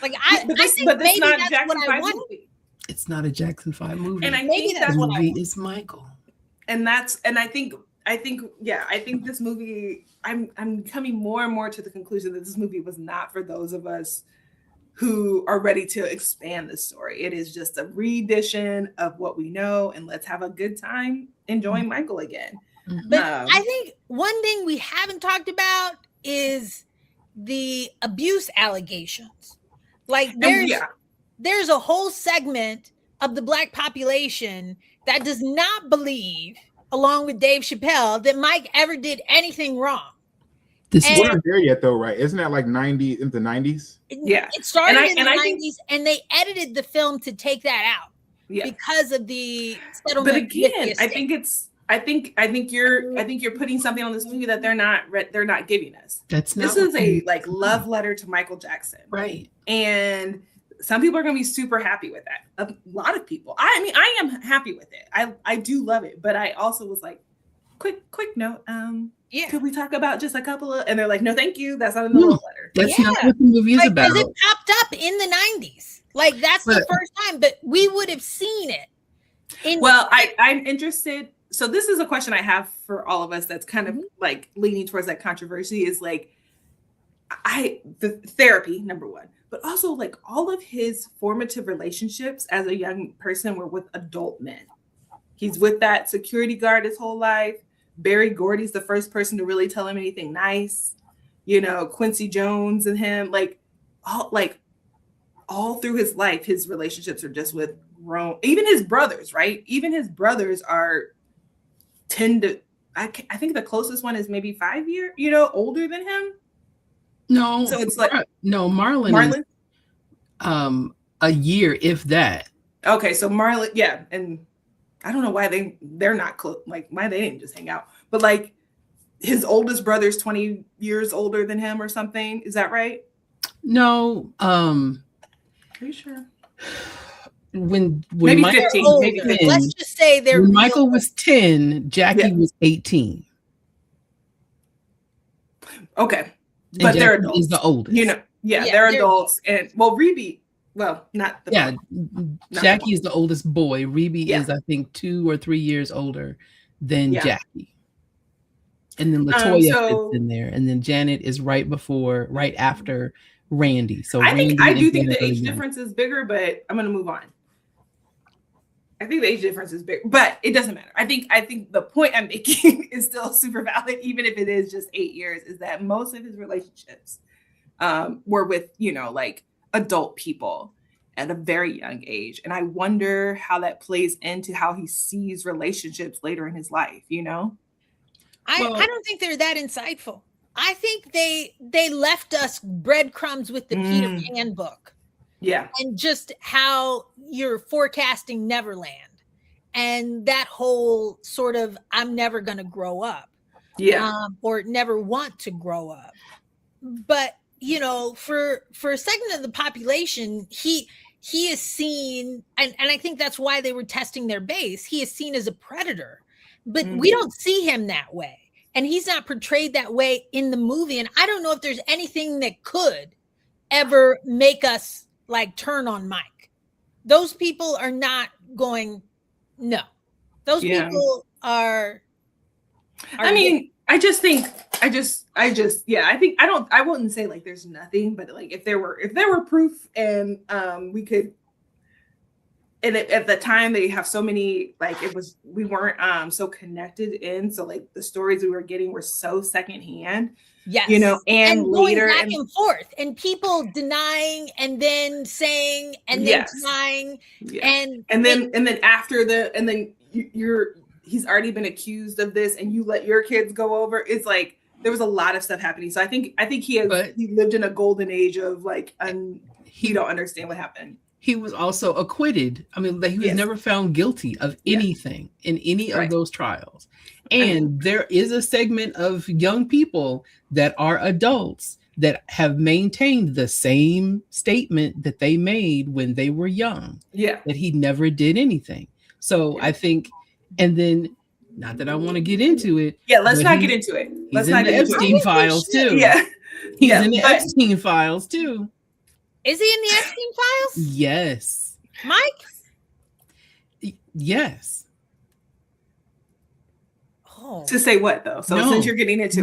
Like I think maybe that's Jackson what I wanted. Movie. It's not a Jackson 5 movie. And I think that's what movie is Michael. And I think this movie, I'm coming more and more to the conclusion that this movie was not for those of us who are ready to expand the story. It is just a re-edition of what we know, and let's have a good time enjoying Michael again. But I think one thing we haven't talked about is the abuse allegations. Like there's a whole segment of the Black population that does not believe, along with Dave Chappelle, that Mike ever did anything wrong. We're not there yet, though, right? Isn't that like 90 into 90s? Yeah, it started in the 90s, and they edited the film to take that out because of the settlement. But again, I think it's I think you're putting something on this movie that they're not giving us. That's not. This is a like love letter to Michael Jackson, right? And some people are going to be super happy with that. A lot of people. I mean, I am happy with it. I do love it, but I also was like, quick note. Could we talk about just a couple of? And they're like, no, thank you. That's not in the love letter. That's not what the movie is about. Because it popped up in the 90s. Like that's the first time, but we would have seen it. I'm interested. So this is a question I have for all of us that's kind of like leaning towards that controversy is like the therapy, number one, but also like all of his formative relationships as a young person were with adult men. He's with that security guard his whole life. Barry Gordy's the first person to really tell him anything nice. You know, Quincy Jones and him, all through his life, his relationships are just with grown, even his brothers, right? Even his brothers are I think the closest one is maybe 5 years, older than him. No. So it's like Marlon. A year, if that. Okay, so Marlon, yeah, and I don't know why they're not close, like why they didn't just hang out. But like his oldest brother's 20 years older than him or something. Is that right? No. Are you sure? When maybe Michael 15, maybe 15. Let's just say when Michael was 10, Jackie was 18. Okay. But they're adults. Is the oldest. They're adults. And Reby, not the Jackie is the oldest boy. Reby is, I think, 2 or 3 years older than Jackie. And then Latoya fits in there. And then Janet is right after Randy. So I do think the age difference is bigger, but I'm gonna move on. I think the age difference is big, but it doesn't matter. I think the point I'm making is still super valid, even if it is just 8 years, is that most of his relationships were with, like adult people at a very young age. And I wonder how that plays into how he sees relationships later in his life, I don't think they're that insightful. I think they left us breadcrumbs with the Peter Pan book. Yeah. And just how you're forecasting Neverland and that whole sort of, I'm never going to grow up. Yeah. Or never want to grow up. But, for a segment of the population, he is seen, and I think that's why they were testing their base. He is seen as a predator, but we don't see him that way. And he's not portrayed that way in the movie. And I don't know if there's anything that could ever make us like turn on Mike. Those people are not going. No, those people are. I mean, I wouldn't say like there's nothing, but like if there were proof and we could. And at the time they have so many, like we weren't so connected in. So like the stories we were getting were so secondhand. Yes. And later going back and forth and people denying and then saying and then denying and then after he's already been accused of this and you let your kids go over. It's like there was a lot of stuff happening. So I think he lived in a golden age of like he don't understand what happened. He was also acquitted. I mean, he was never found guilty of anything in any of those trials. And there is a segment of young people that are adults that have maintained the same statement that they made when they were young. Yeah. That he never did anything. So I think, and then, not that I want to get into it. Yeah, let's not get into it. He's in the Epstein files too. Yeah. He's in the Epstein files too. Is he in the Epstein files? Yes. Mike? Yes. Oh. To say what though? So since you're getting into you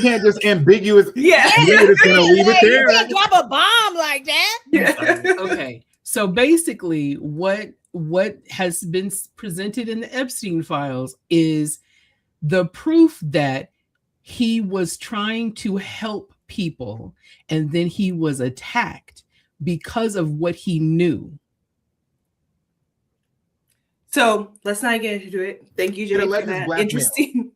can't just ambiguous. Yeah. You're just gonna leave it there. You can't drop a bomb like that. Yeah. Okay. So basically, what has been presented in the Epstein files is the proof that he was trying to help people and then he was attacked because of what he knew. So let's not get into it. Thank you, Jimmy, for that. Interesting.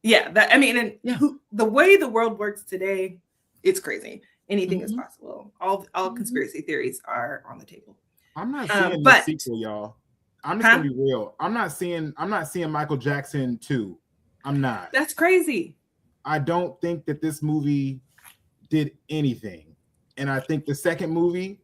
Yeah, the way the world works today, it's crazy. Anything is possible. All conspiracy theories are on the table. I'm not seeing the sequel, y'all. I'm just gonna be real. I'm not seeing Michael Jackson 2. I'm not. That's crazy. I don't think that this movie did anything. And I think the second movie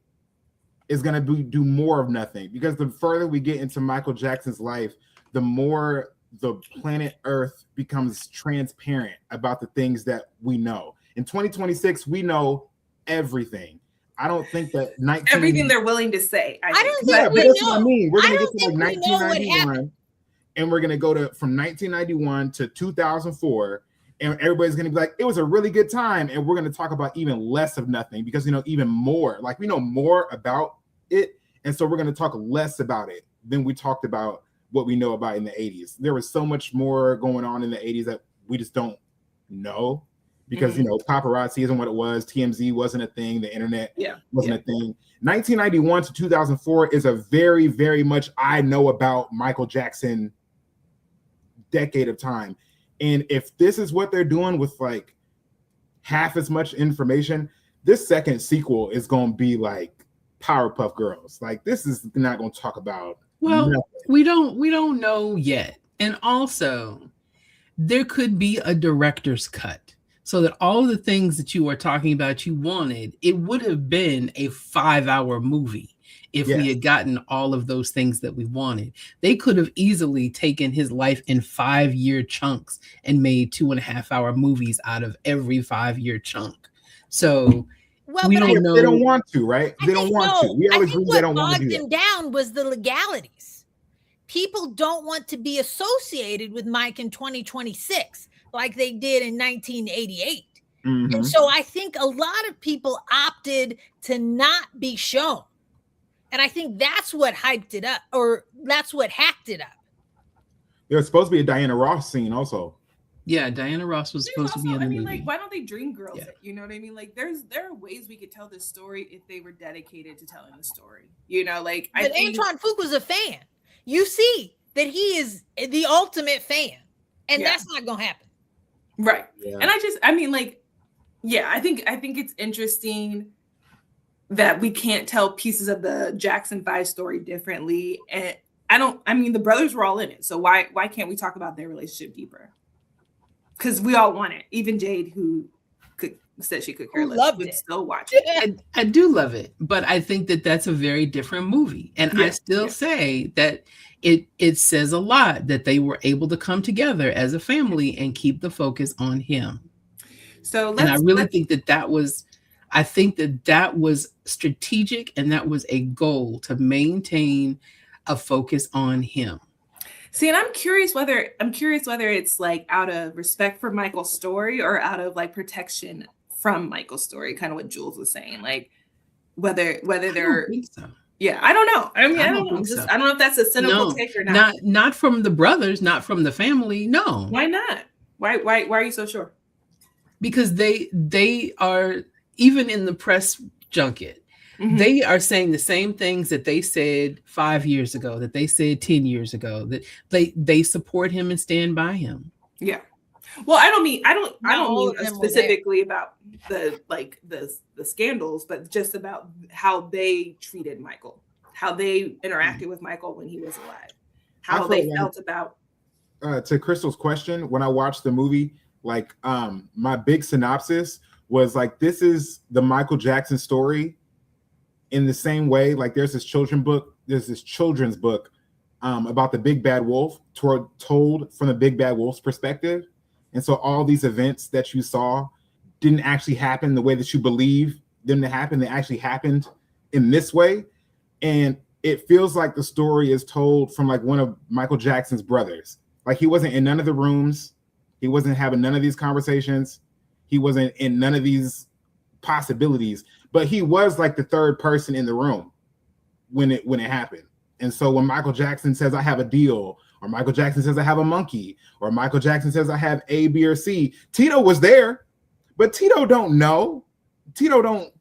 is gonna do more of nothing, because the further we get into Michael Jackson's life, the more the planet Earth becomes transparent about the things that we know. In 2026, we know everything. I don't think that everything they're willing to say. I don't yeah, think but we that's know. what I mean. We're gonna get to think like we know what 1991, and we're gonna go to from 1991 to 2004, and everybody's gonna be like, it was a really good time, and we're gonna talk about even less of nothing, because even more. Like, we know more about it, and so we're gonna talk less about it than we talked about what we know about in the 80s. There was so much more going on in the 80s that we just don't know, because paparazzi isn't what it was, TMZ wasn't a thing, the internet wasn't a thing. 1991 to 2004 is a very, very much I know about Michael Jackson decade of time. And if this is what they're doing with like half as much information, this second sequel is going to be like Powerpuff Girls. Like, this is not going to talk about nothing. we don't know yet. And also, there could be a director's cut, so that all of the things that you are talking about you wanted, it would have been a 5-hour movie if we had gotten all of those things that we wanted. They could have easily taken his life in 5-year chunks and made 2.5-hour movies out of every 5-year chunk. So we don't know. They don't want to, right? They don't want to. We all agree they don't want to do that. What bogged them down was the legalities. People don't want to be associated with Mike in 2026 like they did in 1988. Mm-hmm. And so I think a lot of people opted to not be shown. And I think that's what hyped it up, or that's what hacked it up. There's supposed to be a Diana Ross scene also. Yeah, Diana Ross was supposed to be in the movie. Like, why don't they dream girls it? You know what I mean? Like, there are ways we could tell this story if they were dedicated to telling the story. Like, but Antoine Fuqua was a fan. You see that he is the ultimate fan, and that's not gonna happen. Right. Yeah. And I think it's interesting that we can't tell pieces of the Jackson 5 story differently. And the brothers were all in it. So why can't we talk about their relationship deeper? Because we all want it. Even Jade, who said she could care less, would still watch it. I do love it, but I think that that's a very different movie. And I still say that it says a lot that they were able to come together as a family and keep the focus on him. So I really think that was strategic, and that was a goal to maintain a focus on him. See, and I'm curious whether it's like out of respect for Michael's story or out of like protection from Michael's story, kind of what Jules was saying, like whether they're. I don't think so. Yeah, I don't know. I mean, I don't know. I don't know if that's a cynical take or not. Not from the brothers, not from the family. No. Why not? Why are you so sure? Because they are, even in the press junket, they are saying the same things that they said 5 years ago, that they said 10 years ago, that they support him and stand by him. Yeah. Well, I don't mean specifically about the scandals, but just about how they treated Michael, how they interacted with Michael when he was alive, how they felt about. To Crystal's question, when I watched the movie, like my big synopsis was like, this is the Michael Jackson story in the same way. Like, there's this children's book about the Big Bad Wolf told from the Big Bad Wolf's perspective. And so all these events that you saw didn't actually happen the way that you believe them to happen. They actually happened in this way. And it feels like the story is told from like one of Michael Jackson's brothers. Like, he wasn't in none of the rooms. He wasn't having none of these conversations. He wasn't in none of these possibilities, but he was like the third person in the room when it happened. And so when Michael Jackson says, I have a deal, or Michael Jackson says, I have a monkey, or Michael Jackson says, I have A, B, or C, Tito was there, but Tito don't know. Tito don't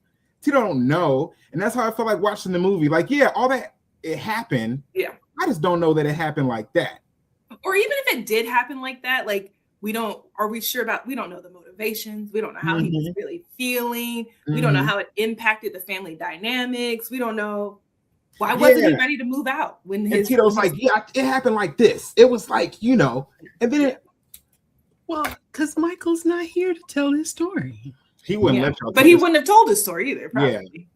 know. And that's how I felt like watching the movie. Like, yeah, all that, it happened. Yeah. I just don't know that it happened like that. Or even if it did happen like that, like, we don't know the motivations. We don't know how he was really feeling. We don't know how it impacted the family dynamics. We don't know. Why wasn't he ready to move out when and Tito's like, yeah, it happened like this. It was like, you know, and then well, because Michael's not here to tell his story. He wouldn't let y'all. But he wouldn't have told his story either, probably.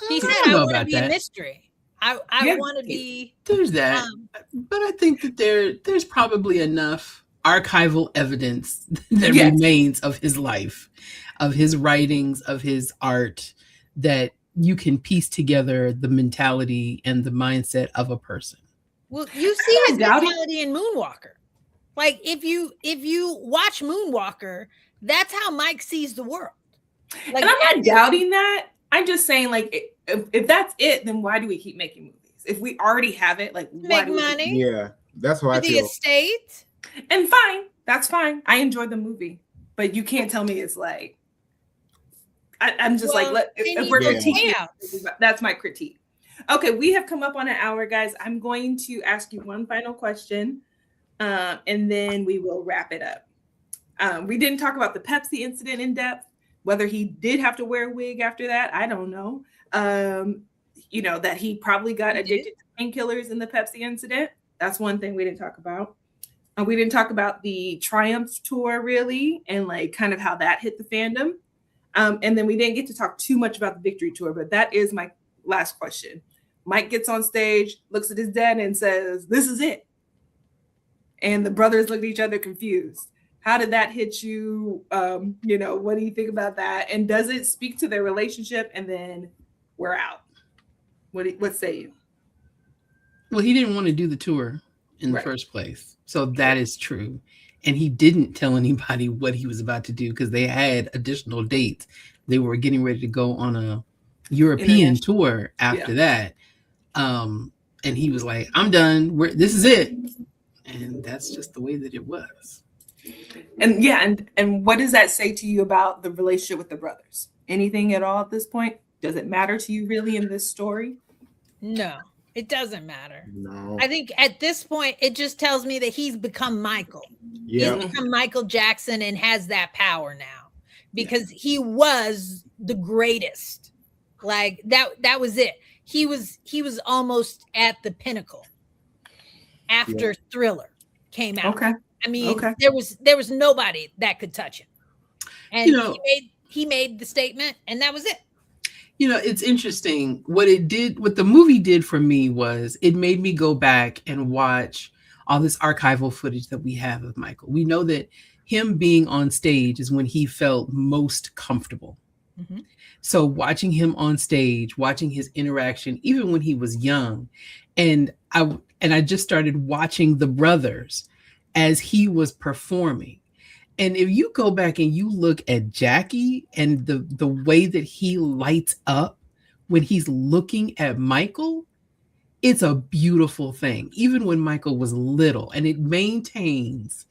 He said, I want to be a mystery. I want to be. There's that. But I think that there's probably enough archival evidence that remains of his life, of his writings, of his art, that you can piece together the mentality and the mindset of a person. Well, you see his mentality in Moonwalker. Like if you watch Moonwalker, that's how Mike sees the world. Like, and I'm not doubting that. I'm just saying, like, if that's it, then why do we keep making movies? If we already have it, like, why make money? Yeah, that's how I feel. The estate. And fine, that's fine. I enjoyed the movie, but you can't tell me it's like. I'm just if we're critiquing, that's my critique. Okay, we have come up on an hour, guys. I'm going to ask you one final question, and then we will wrap it up. We didn't talk about the Pepsi incident in depth. Whether he did have to wear a wig after that, I don't know. You know, that he probably got addicted to painkillers in the Pepsi incident. That's one thing we didn't talk about. We didn't talk about the Triumph tour, really, and like kind of how that hit the fandom. And then we didn't get to talk too much about the Victory Tour, but that is my last question. Mike gets on stage, looks at his dad and says, "This is it." And the brothers look at each other confused. How did that hit you? You know, what do you think about that? And does it speak to their relationship? And then we're out. What say you? Well, he didn't want to do the tour in the first place. So that is true. And he didn't tell anybody what he was about to do because they had additional dates. They were getting ready to go on a European tour after that. And he was like, I'm done. This is it. And that's just the way that it was. And and what does that say to you about the relationship with the brothers? Anything at all at this point? Does it matter to you really in this story? No, it doesn't matter. No. I think at this point, it just tells me that he's become Michael. Yeah. He's become Michael Jackson and has that power now because he was the greatest. Like that was it. He was almost at the pinnacle after Thriller came out. Okay. I mean, there was nobody that could touch him. And he made the statement and that was it. You know, it's interesting. What the movie did for me was it made me go back and watch all this archival footage that we have of Michael. We know that him being on stage is when he felt most comfortable. Mm-hmm. So watching him on stage, watching his interaction, even when he was young, and I just started watching the brothers as he was performing. And if you go back and you look at Jackie and the way that he lights up when he's looking at Michael, it's a beautiful thing. Even when Michael was little, and it maintains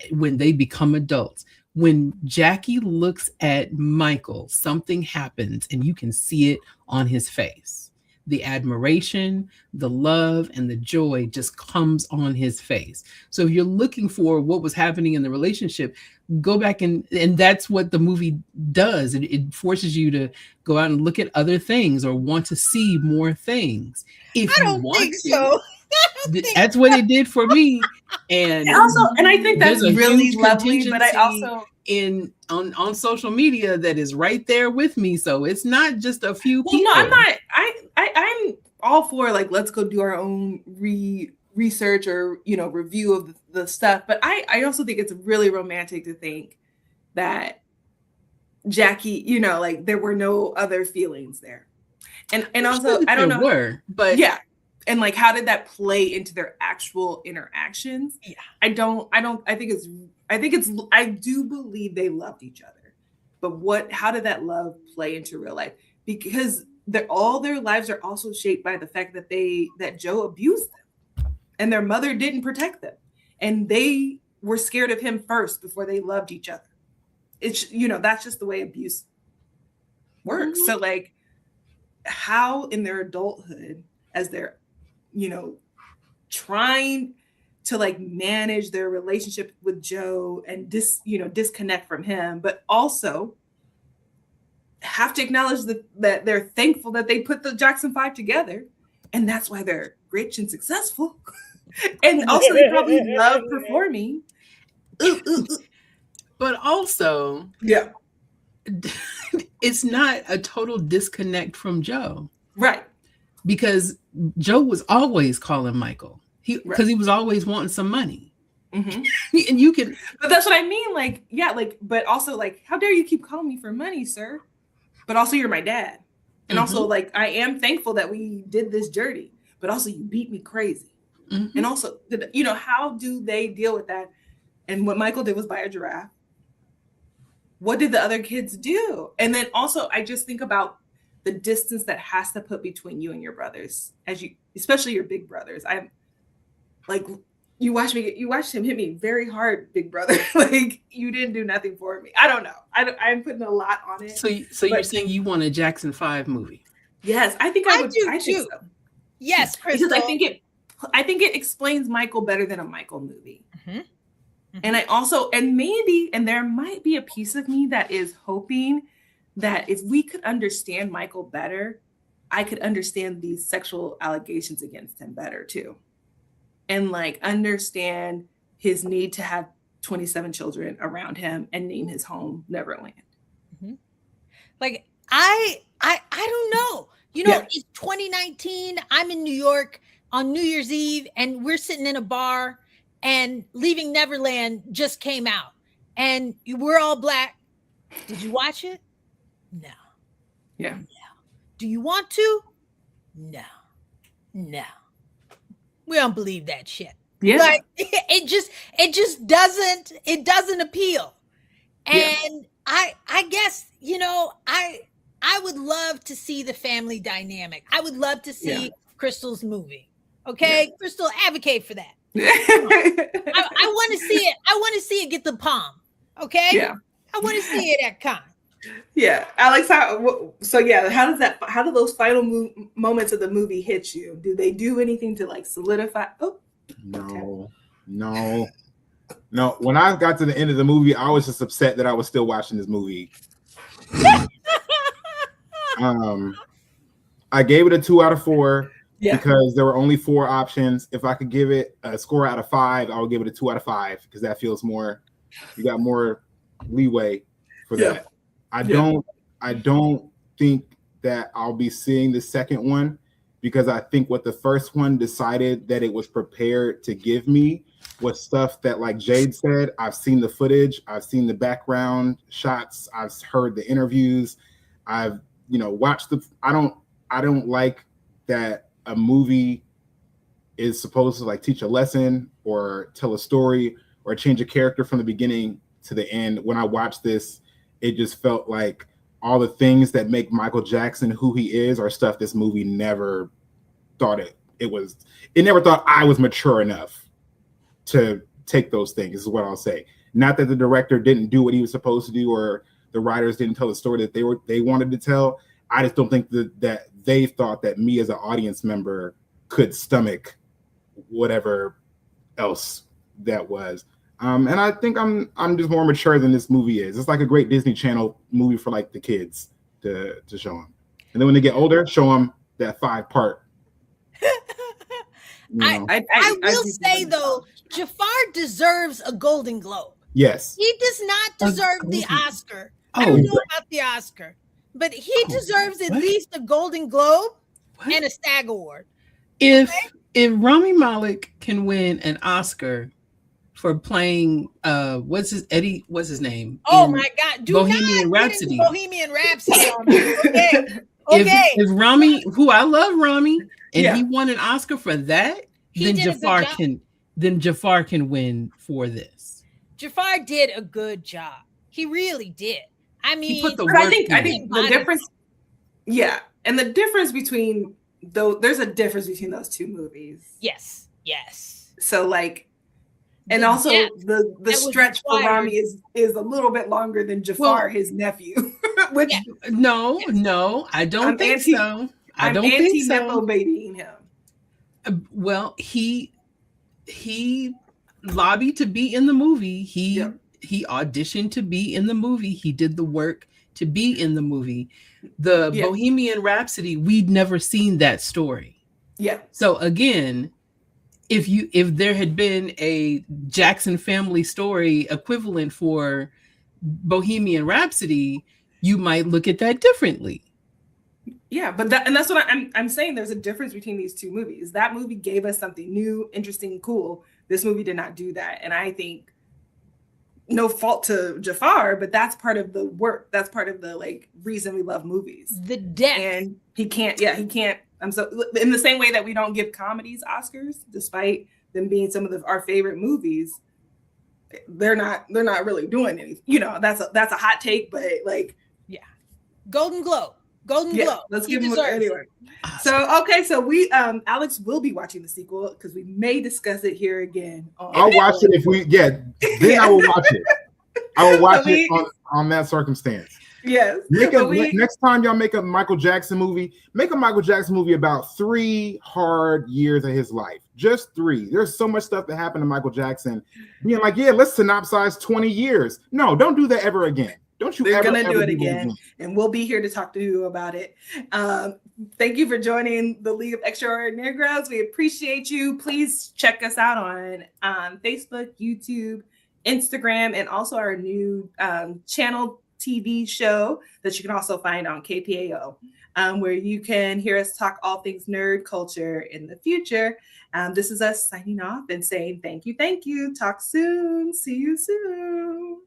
when they become adults. When Jackie looks at Michael, something happens and you can see it on his face. The admiration, the love, and the joy just comes on his face. So if you're looking for what was happening in the relationship, go back and that's what the movie does. It forces you to go out and look at other things or want to see more things. If I don't think so. That's what it did for me. And I think that's really lovely, but I also on social media that is right there with me. So it's not just a few people. No, I'm not. I'm all for like, let's go do our own research or, review of the stuff. But I also think it's really romantic to think that Jackie, like there were no other feelings there. And also, I don't know. But yeah. And like, how did that play into their actual interactions? Yeah. I do believe they loved each other, but how did that love play into real life? Because all their lives are also shaped by the fact that Joe abused them and their mother didn't protect them. And they were scared of him first before they loved each other. It's, that's just the way abuse works. Mm-hmm. So like, how in their adulthood, as they're, trying to like manage their relationship with Joe and disconnect from him, but also have to acknowledge that they're thankful that they put the Jackson 5 together and that's why they're rich and successful. And also they probably love performing. But also, yeah, it's not a total disconnect from Joe. Right. Because Joe was always calling Michael. Because he was always wanting some money. Mm-hmm. And you can, but that's what I mean. Like, yeah, like, but also like, how dare you keep calling me for money, sir? But also you're my dad. And also like, I am thankful that we did this journey, but also you beat me crazy. Mm-hmm. And also, you know, how do they deal with that? And what Michael did was buy a giraffe. What did the other kids do? And then also I just think about the distance that has to put between you and your brothers, especially your big brothers. I'm like, you watched him hit me very hard, big brother. Like, you didn't do nothing for me. I don't know. I'm putting a lot on it. So you're saying you want a Jackson 5 movie? Yes, I think I would. Do I think too. so. Yes, Crystal. Because I think it explains Michael better than a Michael movie. Mm-hmm. Mm-hmm. And I also, and there might be a piece of me that is hoping that if we could understand Michael better, I could understand these sexual allegations against him better too. And like understand his need to have 27 children around him and name his home Neverland. Mm-hmm. Like I don't know. You know, it's 2019. I'm in New York on New Year's Eve, and we're sitting in a bar, and Leaving Neverland just came out, and we're all black. Did you watch it? No. Yeah. No. Do you want to? No. No. We don't believe that shit. Yeah. Like, it just doesn't appeal. And I guess, you know, I would love to see the family dynamic. I would love to see Crystal's movie. Okay? Yeah. Crystal, advocate for that. I want to see it. I want to see it get the palm. Okay? Yeah. I want to see it at Cannes. Yeah, Alex. How do those final moments of the movie hit you? Do they do anything to like solidify? Oh, no. When I got to the end of the movie, I was just upset that I was still watching this movie. I gave it a 2 out of 4 because there were only 4 options. If I could give it a score out of 5, I would give it a 2 out of 5 because that feels more. You got more leeway for that. I don't think that I'll be seeing the second one because I think what the first one decided that it was prepared to give me was stuff that, like Jade said, I've seen the footage, I've seen the background shots, I've heard the interviews, I've watched I don't like that a movie is supposed to like teach a lesson or tell a story or change a character from the beginning to the end. When I watched this, it just felt like all the things that make Michael Jackson who he is are stuff this movie never thought it was. It never thought I was mature enough to take those things, is what I'll say. Not that the director didn't do what he was supposed to do or the writers didn't tell the story that they wanted to tell. I just don't think that they thought that me as an audience member could stomach whatever else that was. And I think I'm just more mature than this movie is. It's like a great Disney Channel movie for like the kids to show them. And then when they get older, show them that 5-part. I will say though, Jafar deserves a Golden Globe. Yes. He does not deserve the Oscar. I don't know about the Oscar, but he deserves at least a Golden Globe and a SAG Award. If Rami Malek can win an Oscar for playing what's his name? Oh my God! Bohemian Rhapsody. Bohemian Rhapsody. Okay. If Rami, who I love Rami, and he won an Oscar for that, then Jafar can win for this. Jafar did a good job. He really did. I mean, he put the work I think the difference. Yeah, and the difference between there's a difference between those two movies. Yes. So like. And also the stretch for Rami is a little bit longer than Jafar, his nephew. Which no, I don't think so. I don't think so. Nepo babying him. Well, he lobbied to be in the movie. He auditioned to be in the movie. He did the work to be in the movie. The Bohemian Rhapsody, we'd never seen that story. Yeah. So again, if there had been a Jackson family story equivalent for Bohemian Rhapsody, you might look at that differently. Yeah, but that's what I'm saying. There's a difference between these two movies. That movie gave us something new, interesting, cool. This movie did not do that, and I think no fault to Jafar, but that's part of the work. That's part of the like reason we love movies. The depth. And he can't. I'm so in the same way that we don't give comedies Oscars, despite them being some of our favorite movies. They're not really doing anything. You know, that's a hot take, but like, yeah, Golden Globe. Let's give him anyway. So okay, so we Alex will be watching the sequel because we may discuss it here again. I'll watch it if we then I will watch it. I will watch it on that circumstance. Yes. Next time y'all make a Michael Jackson movie, make a Michael Jackson movie about 3 hard years of his life. Just 3. There's so much stuff that happened to Michael Jackson. You're like, yeah, let's synopsize 20 years. No, don't do that ever again. Don't you They're ever gonna do it again, and we'll be here to talk to you about it. Thank you for joining the League of Extraordinary Negroes. We appreciate you. Please check us out on Facebook, YouTube, Instagram, and also our new channel TV show that you can also find on KPAO, where you can hear us talk all things nerd culture in the future. This is us signing off and saying thank you. Talk soon. See you soon.